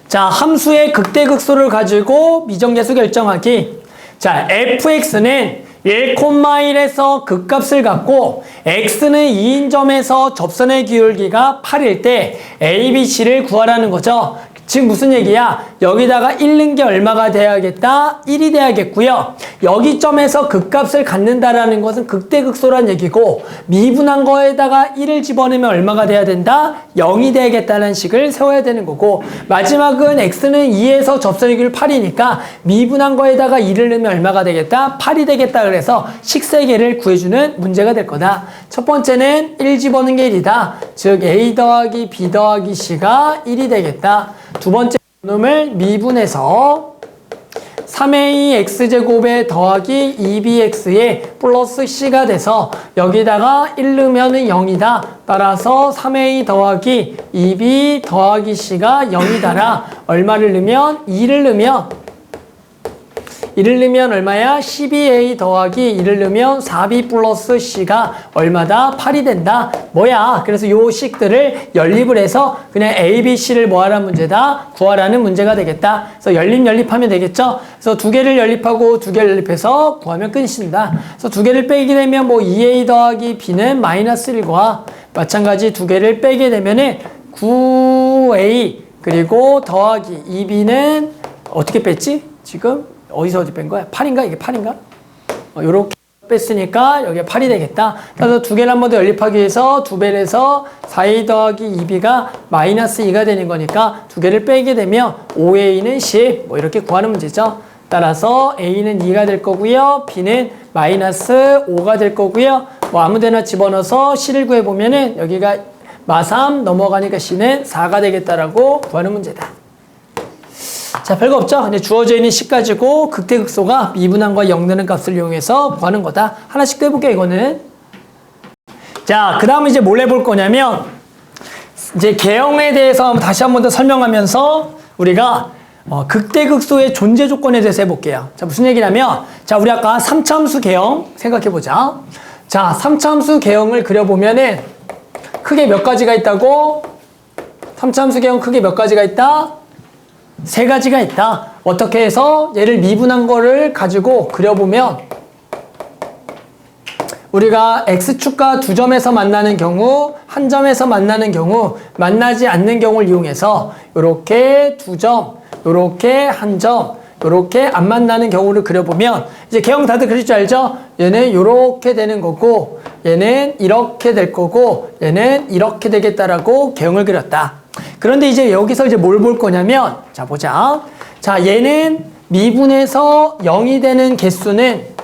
자, 함수의 극대극소를 가지고 미정계수 결정하기. 자, fx는 1,1에서 극값을 갖고 x는 2인 점에서 접선의 기울기가 8일 때 a, b, c를 구하라는 거죠. 지금 무슨 얘기야? 여기다가 1는 게 얼마가 돼야겠다? 1이 돼야겠고요. 여기 점에서 극값을 갖는다라는 것은 극대극소란 얘기고 미분한 거에다가 1을 집어넣으면 얼마가 돼야 된다? 0이 돼야겠다는 식을 세워야 되는 거고 마지막은 x는 2에서 접선의 기울기 8이니까 미분한 거에다가 1을 넣으면 얼마가 되겠다? 8이 되겠다. 그래서 식 3개를 구해주는 문제가 될 거다. 첫 번째는 1 집어넣는 게 1이다. 즉 a 더하기 b 더하기 c가 1이 되겠다. 두 번째 놈을 미분해서 3ax제곱에 더하기 2bx에 플러스 c가 돼서 여기다가 1 넣으면 0이다. 따라서 3a 더하기 2b 더하기 c가 0이다라. 얼마를 넣으면 2를 넣으면 1을 넣으면 얼마야? 12a 더하기 1을 넣으면 4b 플러스 c가 얼마다? 8이 된다. 뭐야? 그래서 요 식들을 연립을 해서 그냥 a, b, c를 뭐하라는 문제다? 구하라는 문제가 되겠다. 그래서 연립하면 되겠죠? 그래서 두 개를 연립하고 두 개를 연립해서 구하면 끝이다. 그래서 두 개를 빼게 되면 뭐 2a 더하기 b는 마이너스 1과 마찬가지 두 개를 빼게 되면은 9a 그리고 더하기 2b는 어떻게 뺐지? 지금? 어디서 뺀 거야? 8인가? 이게 8인가? 요렇게 뺐으니까 여기가 8이 되겠다. 그래서 두 개를 한 번 더 연립하기 위해서 두 배를 해서 4a 더하기 2b가 마이너스 2가 되는 거니까 두 개를 빼게 되면 5a는 10 뭐 이렇게 구하는 문제죠. 따라서 a는 2가 될 거고요. b는 마이너스 5가 될 거고요. 뭐 아무 데나 집어넣어서 c를 구해보면은 여기가 마3 넘어가니까 c는 4가 되겠다라고 구하는 문제다. 자, 별거 없죠? 근데 주어져 있는 식 가지고 극대극소가 미분한과 영되는 값을 이용해서 구하는 거다. 하나씩 떼볼게요, 이거는. 자, 그 다음에 이제 뭘 해볼 거냐면, 이제 개형에 대해서 다시 한 번 더 설명하면서 우리가 극대극소의 존재 조건에 대해서 해볼게요. 자, 무슨 얘기냐면, 자, 우리 아까 3차함수 개형 생각해보자. 자, 3차함수 개형을 그려보면은 크게 몇 가지가 있다고? 3차함수 개형 크게 몇 가지가 있다? 세 가지가 있다. 어떻게 해서 얘를 미분한 거를 가지고 그려보면 우리가 x축과 두 점에서 만나는 경우, 한 점에서 만나는 경우, 만나지 않는 경우를 이용해서 이렇게 두 점, 이렇게 한 점, 이렇게 안 만나는 경우를 그려보면 이제 개형 다들 그릴 줄 알죠? 얘는 이렇게 되는 거고 얘는 이렇게 될 거고 얘는 이렇게 되겠다라고 개형을 그렸다. 그런데 이제 여기서 이제 뭘 볼 거냐면 자 보자. 자 얘는 미분에서 0이 되는 개수는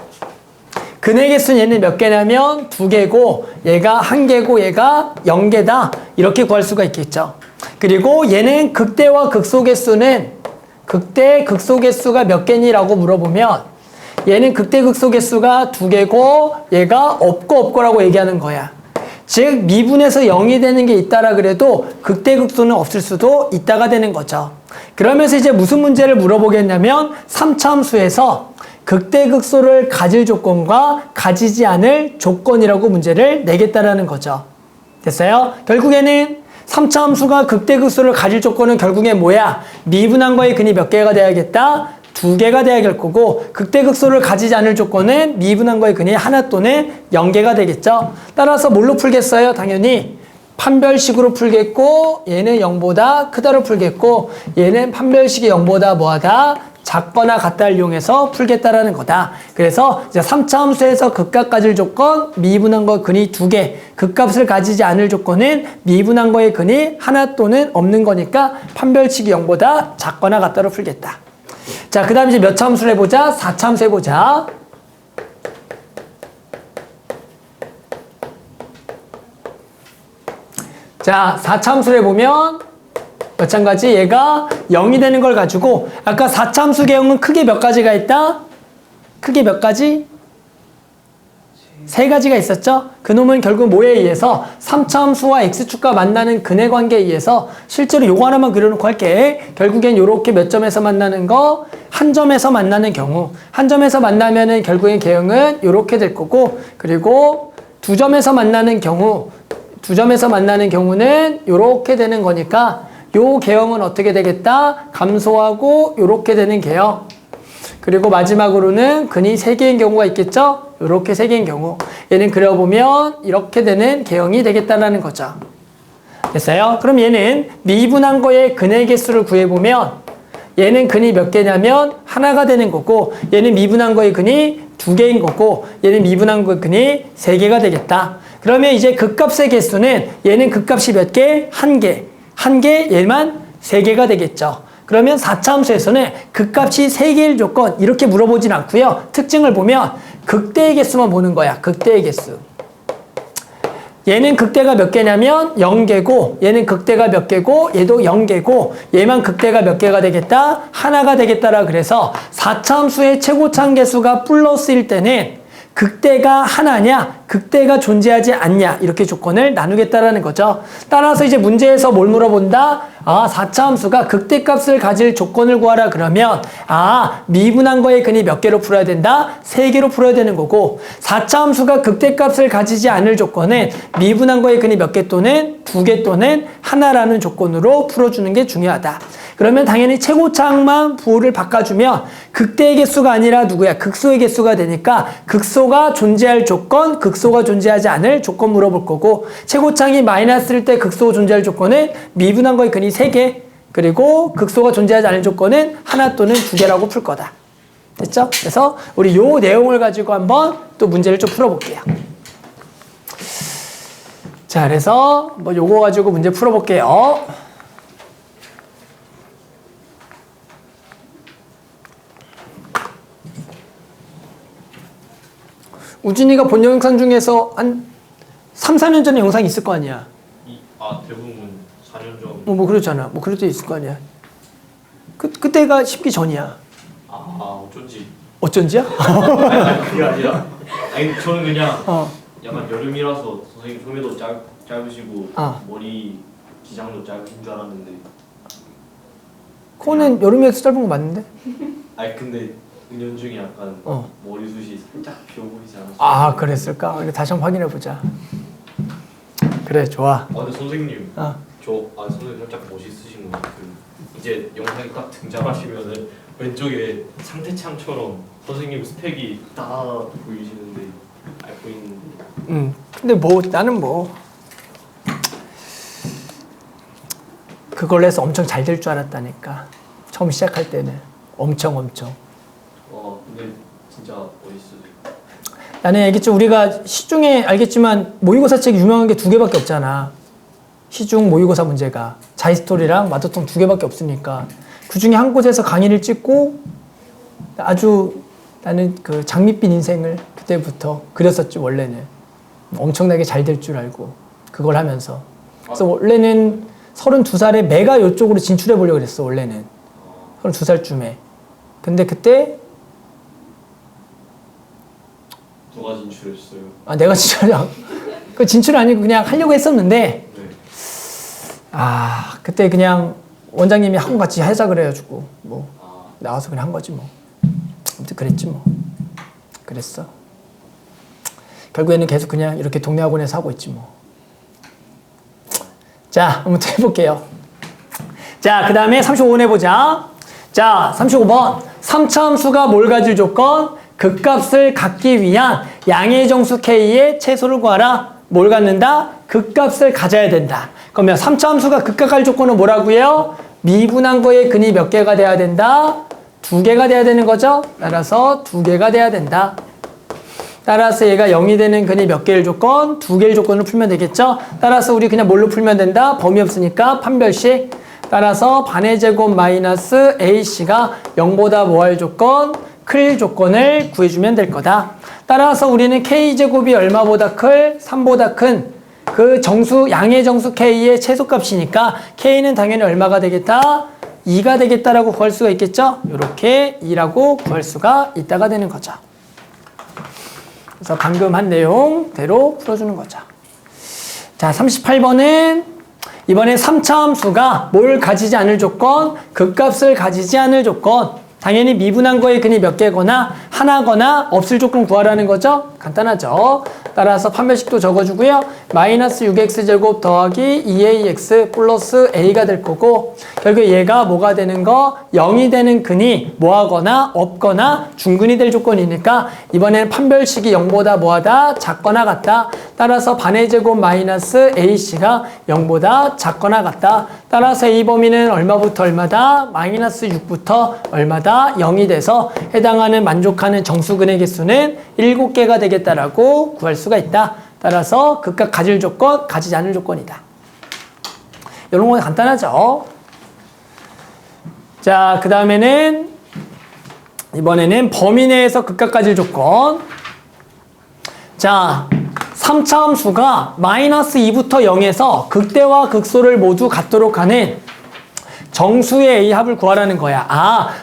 근의 개수는 얘는 몇 개냐면 2개고 얘가 1개고 얘가 0개다. 이렇게 구할 수가 있겠죠. 그리고 얘는 극대와 극소 개수는 극대 극소 개수가 몇 개니라고 물어보면 얘는 극대 극소 개수가 2개고 얘가 없고라고 얘기하는 거야. 즉 미분에서 0이 되는 게 있다라 그래도 극대 극소는 없을 수도 있다가 되는 거죠. 그러면서 이제 무슨 문제를 물어보겠냐면 3차함수에서 극대극소를 가질 조건과 가지지 않을 조건이라고 문제를 내겠다라는 거죠. 됐어요? 결국에는 3차함수가 극대극소를 가질 조건은 결국엔 뭐야? 미분한 거의 근이 몇 개가 돼야겠다? 2개가 돼야 될 거고 극대극소를 가지지 않을 조건은 미분한 거의 근이 하나 또는 0개가 되겠죠. 따라서 뭘로 풀겠어요? 당연히 판별식으로 풀겠고 얘는 0보다 크다로 풀겠고 얘는 판별식이 0보다 뭐하다? 작거나 같다를 이용해서 풀겠다라는 거다. 그래서 이제 3차 함수에서 극값 가질 조건 미분한 거 근이 2개, 극값을 가지지 않을 조건은 미분한 거의 근이 하나 또는 없는 거니까 판별식이 0보다 작거나 같다로 풀겠다. 자, 그 다음에 이제 몇 차 함수를 해보자? 4차 함수 해보자. 자, 4차 함수를 해보면 마찬가지 얘가 0이 되는 걸 가지고 아까 4차 함수 개형은 크게 몇 가지가 있다? 크게 몇 가지? 세 가지가 있었죠? 그놈은 결국 뭐에 의해서 3차 함수와 x축과 만나는 근의 관계에 의해서 실제로 요거 하나만 그려놓고 할게. 결국엔 요렇게 몇 점에서 만나는 거? 한 점에서 만나는 경우. 한 점에서 만나면은 결국엔 개형은 요렇게 될 거고 그리고 두 점에서 만나는 경우 두 점에서 만나는 경우는 요렇게 되는 거니까 요 개형은 어떻게 되겠다? 감소하고 요렇게 되는 개형. 그리고 마지막으로는 근이 3개인 경우가 있겠죠? 요렇게 3개인 경우. 얘는 그려보면 이렇게 되는 개형이 되겠다는 거죠. 됐어요? 그럼 얘는 미분한 거의 근의 개수를 구해보면 얘는 근이 몇 개냐면 하나가 되는 거고 얘는 미분한 거의 근이 2개인 거고 얘는 미분한 거의 근이 3개가 되겠다. 그러면 이제 극값의 개수는 얘는 극값이 몇 개? 1개. 1개, 얘만 3개가 되겠죠. 그러면 4차 함수에서는 극값이 3개일 조건 이렇게 물어보진 않고요. 특징을 보면 극대의 개수만 보는 거야. 극대의 개수. 얘는 극대가 몇 개냐면 0개고 얘는 극대가 몇 개고 얘도 0개고 얘만 극대가 몇 개가 되겠다? 하나가 되겠다라 그래서 4차 함수의 최고차항 개수가 플러스일 때는 극대가 하나냐, 극대가 존재하지 않냐 이렇게 조건을 나누겠다라는 거죠. 따라서 이제 문제에서 뭘 물어본다? 4차 함수가 극대값을 가질 조건을 구하라 그러면 미분한 거의 근이 몇 개로 풀어야 된다? 3개로 풀어야 되는 거고 4차 함수가 극대값을 가지지 않을 조건은 미분한 거의 근이 몇 개 또는 2개 또는 하나라는 조건으로 풀어주는 게 중요하다. 그러면 당연히 최고차항만 부호를 바꿔주면 극대의 개수가 아니라 누구야? 극소의 개수가 되니까 극소가 존재할 조건, 극소가 존재하지 않을 조건 물어볼 거고 최고차항이 마이너스일 때 극소가 존재할 조건은 미분한 거의 근이 3개 그리고 극소가 존재하지 않을 조건은 하나 또는 2개라고 풀 거다. 됐죠? 그래서 우리 요 내용을 가지고 한번 또 문제를 좀 풀어볼게요. 자, 그래서 뭐 요거 가지고 문제 풀어볼게요. 우진이가 본 영상 중에서 한 3, 4년 전에 영상이 있을 거 아니야. 대부분 4년 전. 뭐 그렇잖아. 뭐 그럴 때 있을 거 아니야. 그때가 식기 전이야. 아 어쩐지. 어쩐지야? 아니 그게 아니라. 아니 저는 그냥 어. 약간 여름이라서 선생님 소매도 짧으시고 아. 머리 기장도 짧으신 줄 알았는데. 코는 여름에서 짧은 거 맞는데? 아니 근데 은연중에 약간 어. 머리숱이 살짝 비어 보이지 않았어요? 아, 그랬을까? 우리 다시 한번 확인해 보자. 그래, 좋아. 근데 선생님 어. 선생님 살짝 멋있으신 것 같아요. 이제 영상이 딱 등장하시면은 왼쪽에 상태창처럼 선생님 스펙이 딱 보이시는데 보이는데. 근데 뭐 나는 뭐 그걸로 해서 엄청 잘 될 줄 알았다니까. 처음 시작할 때는 엄청. 근데 진짜 멋있으세요. 나는 얘기했죠. 우리가 시중에 알겠지만 모의고사 책이 유명한 게 2개밖에 없잖아. 시중 모의고사 문제가 자이스토리랑 마더통 2개밖에 없으니까 그 중에 한 곳에서 강의를 찍고 아주 나는 그 장밋빛 인생을 그때부터 그렸었지. 원래는 엄청나게 잘 될 줄 알고 그걸 하면서. 그래서 원래는 32살에 매가 이쪽으로 진출해 보려고 그랬어. 원래는 32살쯤에. 근데 그때 누가 진출했어요? 내가 그 진출 아니고 그냥 하려고 했었는데 네. 그때 그냥 원장님이 학원 같이 하자 그래가지고 뭐 아. 나와서 그냥 한 거지 뭐. 아무튼 그랬지 뭐. 그랬어. 결국에는 계속 그냥 이렇게 동네 학원에서 하고 있지 뭐. 자, 아무튼 해볼게요. 자, 그 다음에 35번 해보자. 자, 35번. 3차 함수가 뭘 가질 조건? 극값을 갖기 위한 양의 정수 K의 최소를 구하라. 뭘 갖는다? 극값을 가져야 된다. 그러면 3차 함수가 극값 갈 조건은 뭐라고요? 미분한 거의 근이 몇 개가 돼야 된다? 2개가 돼야 되는 거죠? 따라서 2개가 돼야 된다. 따라서 얘가 0이 되는 근이 몇 개일 조건? 2개일 조건을 풀면 되겠죠? 따라서 우리 그냥 뭘로 풀면 된다? 범위 없으니까 판별식. 따라서 반의 제곱 마이너스 AC가 0보다 뭐 할 조건? 클 조건을 구해주면 될 거다. 따라서 우리는 K제곱이 얼마보다 클? 3보다 큰 그 정수, 양의 정수 K의 최소값이니까 K는 당연히 얼마가 되겠다? 2가 되겠다라고 구할 수가 있겠죠? 이렇게 2라고 구할 수가 있다가 되는 거죠. 그래서 방금 한 내용대로 풀어주는 거죠. 자, 38번은 이번에 3차 함수가 뭘 가지지 않을 조건? 극값을 가지지 않을 조건. 당연히 미분한 거의 근이 몇 개거나 하나거나 없을 조건 구하라는 거죠. 간단하죠. 따라서 판별식도 적어주고요. 마이너스 6x제곱 더하기 2ax 플러스 a가 될 거고 결국 얘가 뭐가 되는 거? 0이 되는 근이 뭐하거나 없거나 중근이 될 조건이니까 이번에는 판별식이 0보다 뭐하다? 작거나 같다. 따라서 반의 제곱 마이너스 ac가 0보다 작거나 같다. 따라서 이 범위는 얼마부터 얼마다? 마이너스 6부터 얼마다? 0이 돼서 해당하는 만족하는 정수근의 개수는 7개가 되겠다라고 구할 수가 있다. 따라서 극값 가질 조건, 가지지 않을 조건이다. 이런 건 간단하죠. 자, 그 다음에는 이번에는 범위 내에서 극값 가질 조건. 자, 3차 함수가 마이너스 2부터 0에서 극대와 극소를 모두 갖도록 하는 정수의 A 합을 구하라는 거야.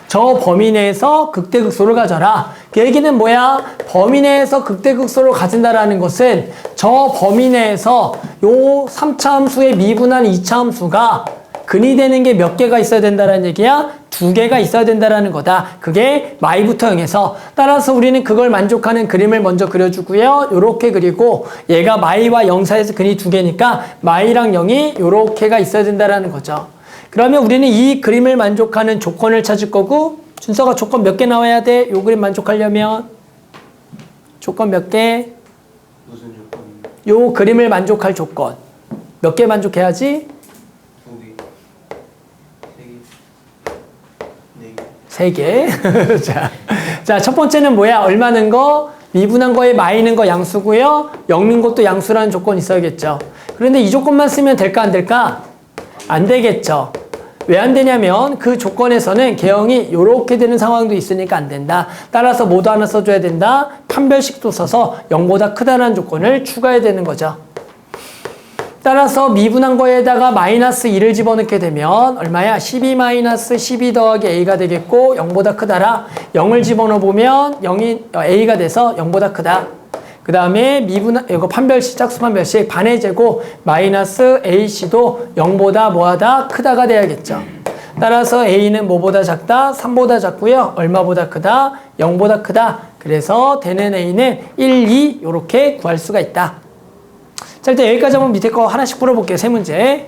저 범위 내에서 극대 극소를 가져라. 그 얘기는 뭐야? 범위 내에서 극대 극소를 가진다라는 것은 저 범위 내에서 요 3차 함수의 미분한 2차 함수가 근이 되는 게 몇 개가 있어야 된다는 얘기야? 2개가 있어야 된다라는 거다. 그게 마이부터 0에서. 따라서 우리는 그걸 만족하는 그림을 먼저 그려주고요. 요렇게 그리고 얘가 마이와 0 사이에서 근이 2개니까 마이랑 0이 요렇게가 있어야 된다라는 거죠. 그러면 우리는 이 그림을 만족하는 조건을 찾을 거고 준서가 조건 몇 개 나와야 돼? 요 그림 만족하려면 조건 몇 개? 무슨 조건? 요 그림을 만족할 조건 몇 개 만족해야지? 2개, 3개, 3개. 자, 첫 번째는 뭐야? 얼마는 거? 미분한 거에 마이는 거 양수고요. 0는 것도 양수라는 조건이 있어야겠죠. 그런데 이 조건만 쓰면 될까 안 될까? 안 되겠죠. 왜 안 되냐면 그 조건에서는 개형이 이렇게 되는 상황도 있으니까 안 된다. 따라서 뭐도 하나 써줘야 된다. 판별식도 써서 0보다 크다는 조건을 추가해야 되는 거죠. 따라서 미분한 거에다가 마이너스 2를 집어넣게 되면 얼마야? 12 마이너스 12 더하기 a가 되겠고 0보다 크다라 0을 집어넣어 보면 0이 a가 돼서 0보다 크다. 그 다음에 미분한 이거 판별식 짝수 판별식 반의 제곱 마이너스 ac도 0보다 뭐하다? 크다가 돼야겠죠. 따라서 a는 뭐보다 작다? 3보다 작고요. 얼마보다 크다? 0보다 크다. 그래서 되는 a는 1, 2 이렇게 구할 수가 있다. 자, 일단 여기까지 한번 밑에 거 하나씩 풀어볼게요. 세 문제.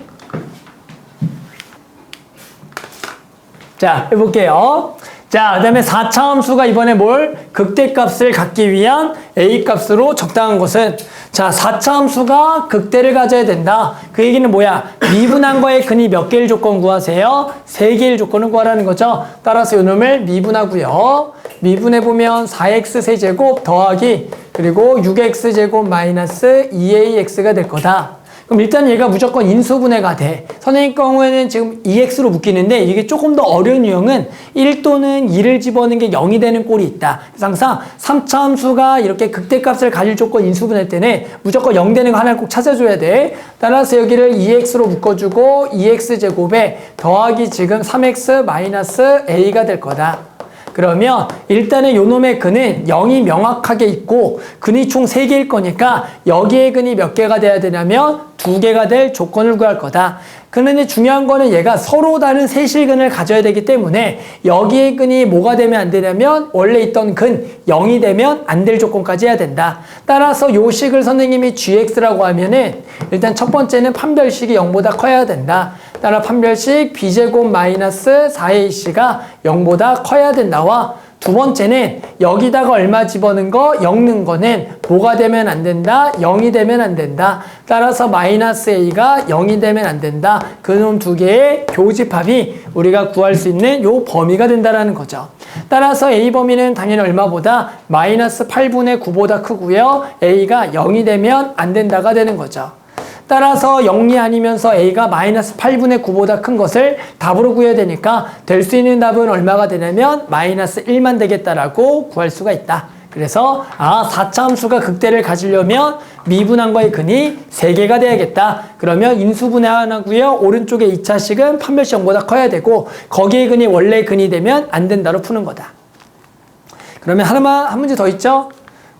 자, 해볼게요. 자, 그 다음에 4차 함수가 이번에 뭘? 극대값을 갖기 위한 a값으로 적당한 것은 자, 4차 함수가 극대를 가져야 된다. 그 얘기는 뭐야? 미분한 거에 근이 몇 개일 조건 구하세요? 3개일 조건을 구하라는 거죠. 따라서 이놈을 미분하고요. 미분해보면 4x 세제곱 더하기 그리고 6x 제곱 마이너스 2ax가 될 거다. 그럼 일단 얘가 무조건 인수분해가 돼. 선생님 경우에는 지금 2x로 묶이는데 이게 조금 더 어려운 유형은 1 또는 2를 집어넣는 게 0이 되는 꼴이 있다. 그래서 항상 3차 함수가 이렇게 극대값을 가질 조건 인수분해 때는 무조건 0 되는 거 하나를 꼭 찾아줘야 돼. 따라서 여기를 2x로 묶어주고 2x 제곱에 더하기 지금 3x 마이너스 a가 될 거다. 그러면 일단은 요놈의 근은 0이 명확하게 있고 근이 총 3개일 거니까 여기에 근이 몇 개가 돼야 되냐면 2개가 될 조건을 구할 거다. 그런데 중요한 거는 얘가 서로 다른 세실근을 가져야 되기 때문에 여기에 근이 뭐가 되면 안 되냐면 원래 있던 근 0이 되면 안 될 조건까지 해야 된다. 따라서 요 식을 선생님이 gx라고 하면은 일단 첫 번째는 판별식이 0보다 커야 된다. 따라 판별식 b제곱 마이너스 4ac가 0보다 커야 된다와 두 번째는 여기다가 얼마 집어넣은 거? 0 넣은 거는 뭐가 되면 안 된다? 0이 되면 안 된다. 따라서 마이너스 a가 0이 되면 안 된다. 그놈 두 개의 교집합이 우리가 구할 수 있는 요 범위가 된다라는 거죠. 따라서 a 범위는 당연히 얼마보다? 마이너스 8분의 9보다 크고요. a가 0이 되면 안 된다가 되는 거죠. 따라서 0이 아니면서 a가 마이너스 8분의 9보다 큰 것을 답으로 구해야 되니까 될 수 있는 답은 얼마가 되냐면 마이너스 1만 되겠다라고 구할 수가 있다. 그래서 4차 함수가 극대를 가지려면 미분한 거의 근이 3개가 돼야겠다. 그러면 인수분해 하나고요. 오른쪽에 2차식은 판별식 0보다 커야 되고 거기에 근이 원래 근이 되면 안 된다로 푸는 거다. 그러면 한 문제 더 있죠?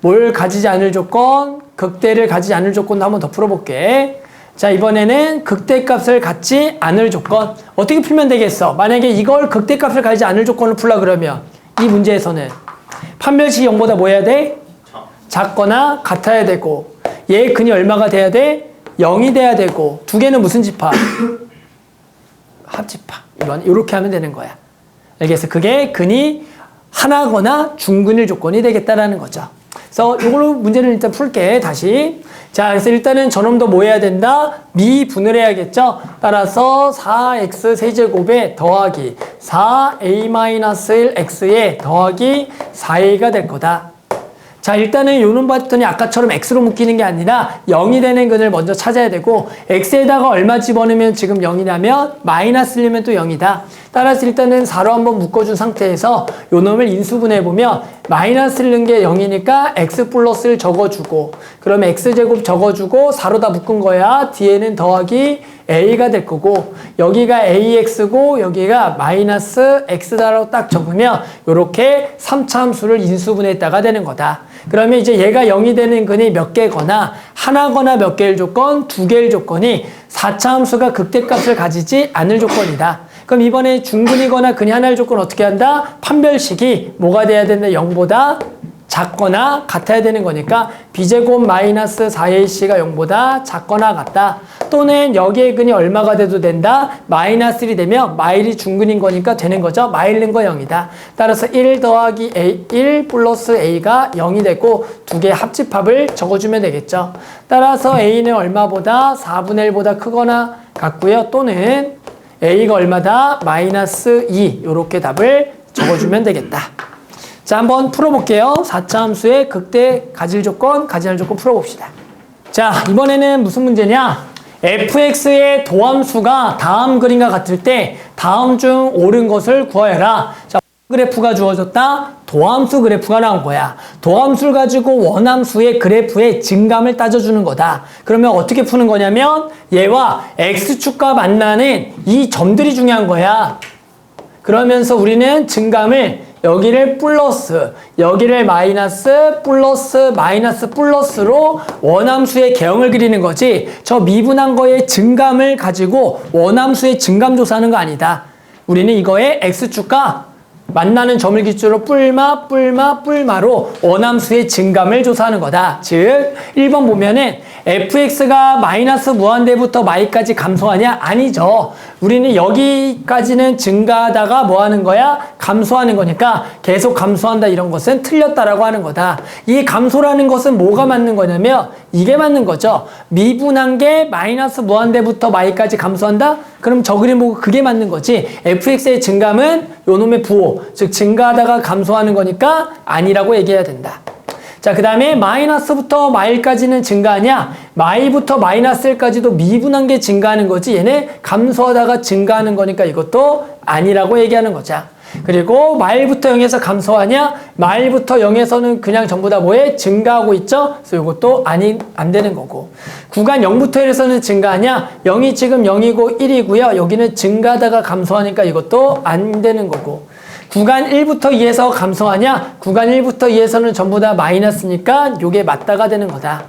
뭘 가지지 않을 조건, 극대를 가지지 않을 조건도 한번 더 풀어볼게. 자, 이번에는 극대값을 갖지 않을 조건. 어떻게 풀면 되겠어? 만약에 이걸 극대값을 가지지 않을 조건을 풀라 그러면 이 문제에서는 판별식이 0보다 뭐 해야 돼? 작거나 같아야 되고 얘의 근이 얼마가 돼야 돼? 0이 돼야 되고 두 개는 무슨 집합? 합집합. 이렇게 하면 되는 거야. 알겠어? 그게 근이 하나거나 중근일 조건이 되겠다라는 거죠. 그래서 이걸로 문제를 일단 풀게, 다시. 자, 그래서 일단은 저놈도 뭐 해야 된다? 미분을 해야겠죠? 따라서 4x 세제곱에 더하기 4a-1x에 더하기 4a가 될 거다. 자, 일단은 요놈 봤더니 아까처럼 x로 묶이는 게 아니라 0이 되는 근을 먼저 찾아야 되고 x에다가 얼마 집어넣으면 지금 0이냐면 마이너스를 또 0이다. 따라서 일단은 4로 한번 묶어준 상태에서 요놈을 인수분해보면 마이너스를 넣은 게 0이니까 x 플러스를 적어주고 그러면 x제곱 적어주고 4로 다 묶은 거야. 뒤에는 더하기 a가 될 거고 여기가 ax고 여기가 마이너스 x다라고 딱 적으면 요렇게 3차 함수를 인수분해했다가 되는 거다. 그러면 이제 얘가 0이 되는 근이 몇 개거나 하나거나 몇 개일 조건, 2개일 조건이 4차 함수가 극대값을 가지지 않을 조건이다. 그럼 이번에 중근이거나 근이 하나일 조건 어떻게 한다? 판별식이 뭐가 돼야 된다? 0보다 작거나 같아야 되는 거니까 b제곱 마이너스 4ac가 0보다 작거나 같다. 또는 여기에 근이 얼마가 돼도 된다? 마이너스 1이 되면 마일이 중근인 거니까 되는 거죠. 마일은 거 0이다. 따라서 1 더하기 a, 1 플러스 a가 0이 되고 두 개의 합집합을 적어주면 되겠죠. 따라서 a는 얼마보다? 4분의 1보다 크거나 같고요. 또는 a가 얼마다? 마이너스 2 이렇게 답을 적어주면 되겠다. 자, 한번 풀어볼게요. 4차 함수의 극대 가질 조건, 가지 않을 조건 풀어봅시다. 자, 이번에는 무슨 문제냐? fx의 도함수가 다음 그림과 같을 때 다음 중 옳은 것을 구하여라. 자, 그래프가 주어졌다. 도함수 그래프가 나온 거야. 도함수를 가지고 원함수의 그래프의 증감을 따져주는 거다. 그러면 어떻게 푸는 거냐면 얘와 x축과 만나는 이 점들이 중요한 거야. 그러면서 우리는 증감을 여기를 플러스, 여기를 마이너스, 플러스, 마이너스, 플러스로 원함수의 개형을 그리는 거지 저 미분한 거의 증감을 가지고 원함수의 증감 조사하는 거 아니다. 우리는 이거의 x축과 만나는 점을 기준으로 뿔마, 뿔마, 뿔마로 원함수의 증감을 조사하는 거다. 즉 1번 보면은 fx가 마이너스 무한대부터 마이까지 감소하냐? 아니죠. 우리는 여기까지는 증가하다가 뭐 하는 거야? 감소하는 거니까 계속 감소한다 이런 것은 틀렸다라고 하는 거다. 이 감소라는 것은 뭐가 맞는 거냐면 이게 맞는 거죠. 미분한 게 마이너스 무한대부터 마이까지 감소한다? 그럼 저 그림 보고 그게 맞는 거지. fx의 증감은 요놈의 부호, 즉 증가하다가 감소하는 거니까 아니라고 얘기해야 된다. 자, 그 다음에 마이너스부터 마일까지는 증가하냐? 마일부터 마이너스 1까지도 미분한 게 증가하는 거지 얘네 감소하다가 증가하는 거니까 이것도 아니라고 얘기하는 거죠. 그리고 마일부터 0에서 감소하냐? 마일부터 0에서는 그냥 전부 다 뭐에? 증가하고 있죠? 그래서 이것도 안 되는 거고. 구간 0부터 1에서는 증가하냐? 0이 지금 0이고 1이고요. 여기는 증가하다가 감소하니까 이것도 안 되는 거고. 구간 1부터 2에서 감소하냐? 구간 1부터 2에서는 전부 다 마이너스니까 이게 맞다가 되는 거다.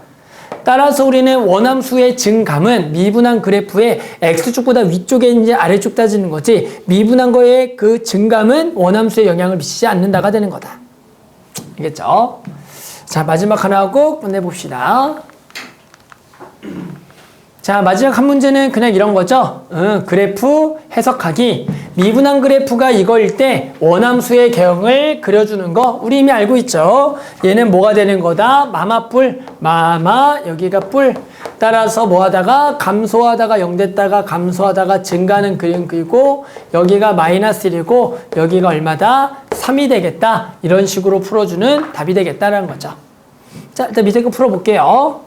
따라서 우리는 원함수의 증감은 미분한 그래프의 x축보다 위쪽에 아래쪽 따지는 거지 미분한 거의 그 증감은 원함수에 영향을 미치지 않는다가 되는 거다. 알겠죠? 자, 마지막 하나 하고 끝내봅시다. 자, 마지막 한 문제는 그냥 이런 거죠. 그래프 해석하기. 미분한 그래프가 이거일 때 원함수의 개형을 그려주는 거 우리 이미 알고 있죠. 얘는 뭐가 되는 거다? 마마뿔, 마마, 여기가 뿔. 따라서 뭐 하다가 감소하다가 0 됐다가 감소하다가 증가하는 그림 그리고 여기가 마이너스 1이고 여기가 얼마다? 3이 되겠다. 이런 식으로 풀어주는 답이 되겠다라는 거죠. 자, 일단 밑에 거 풀어볼게요.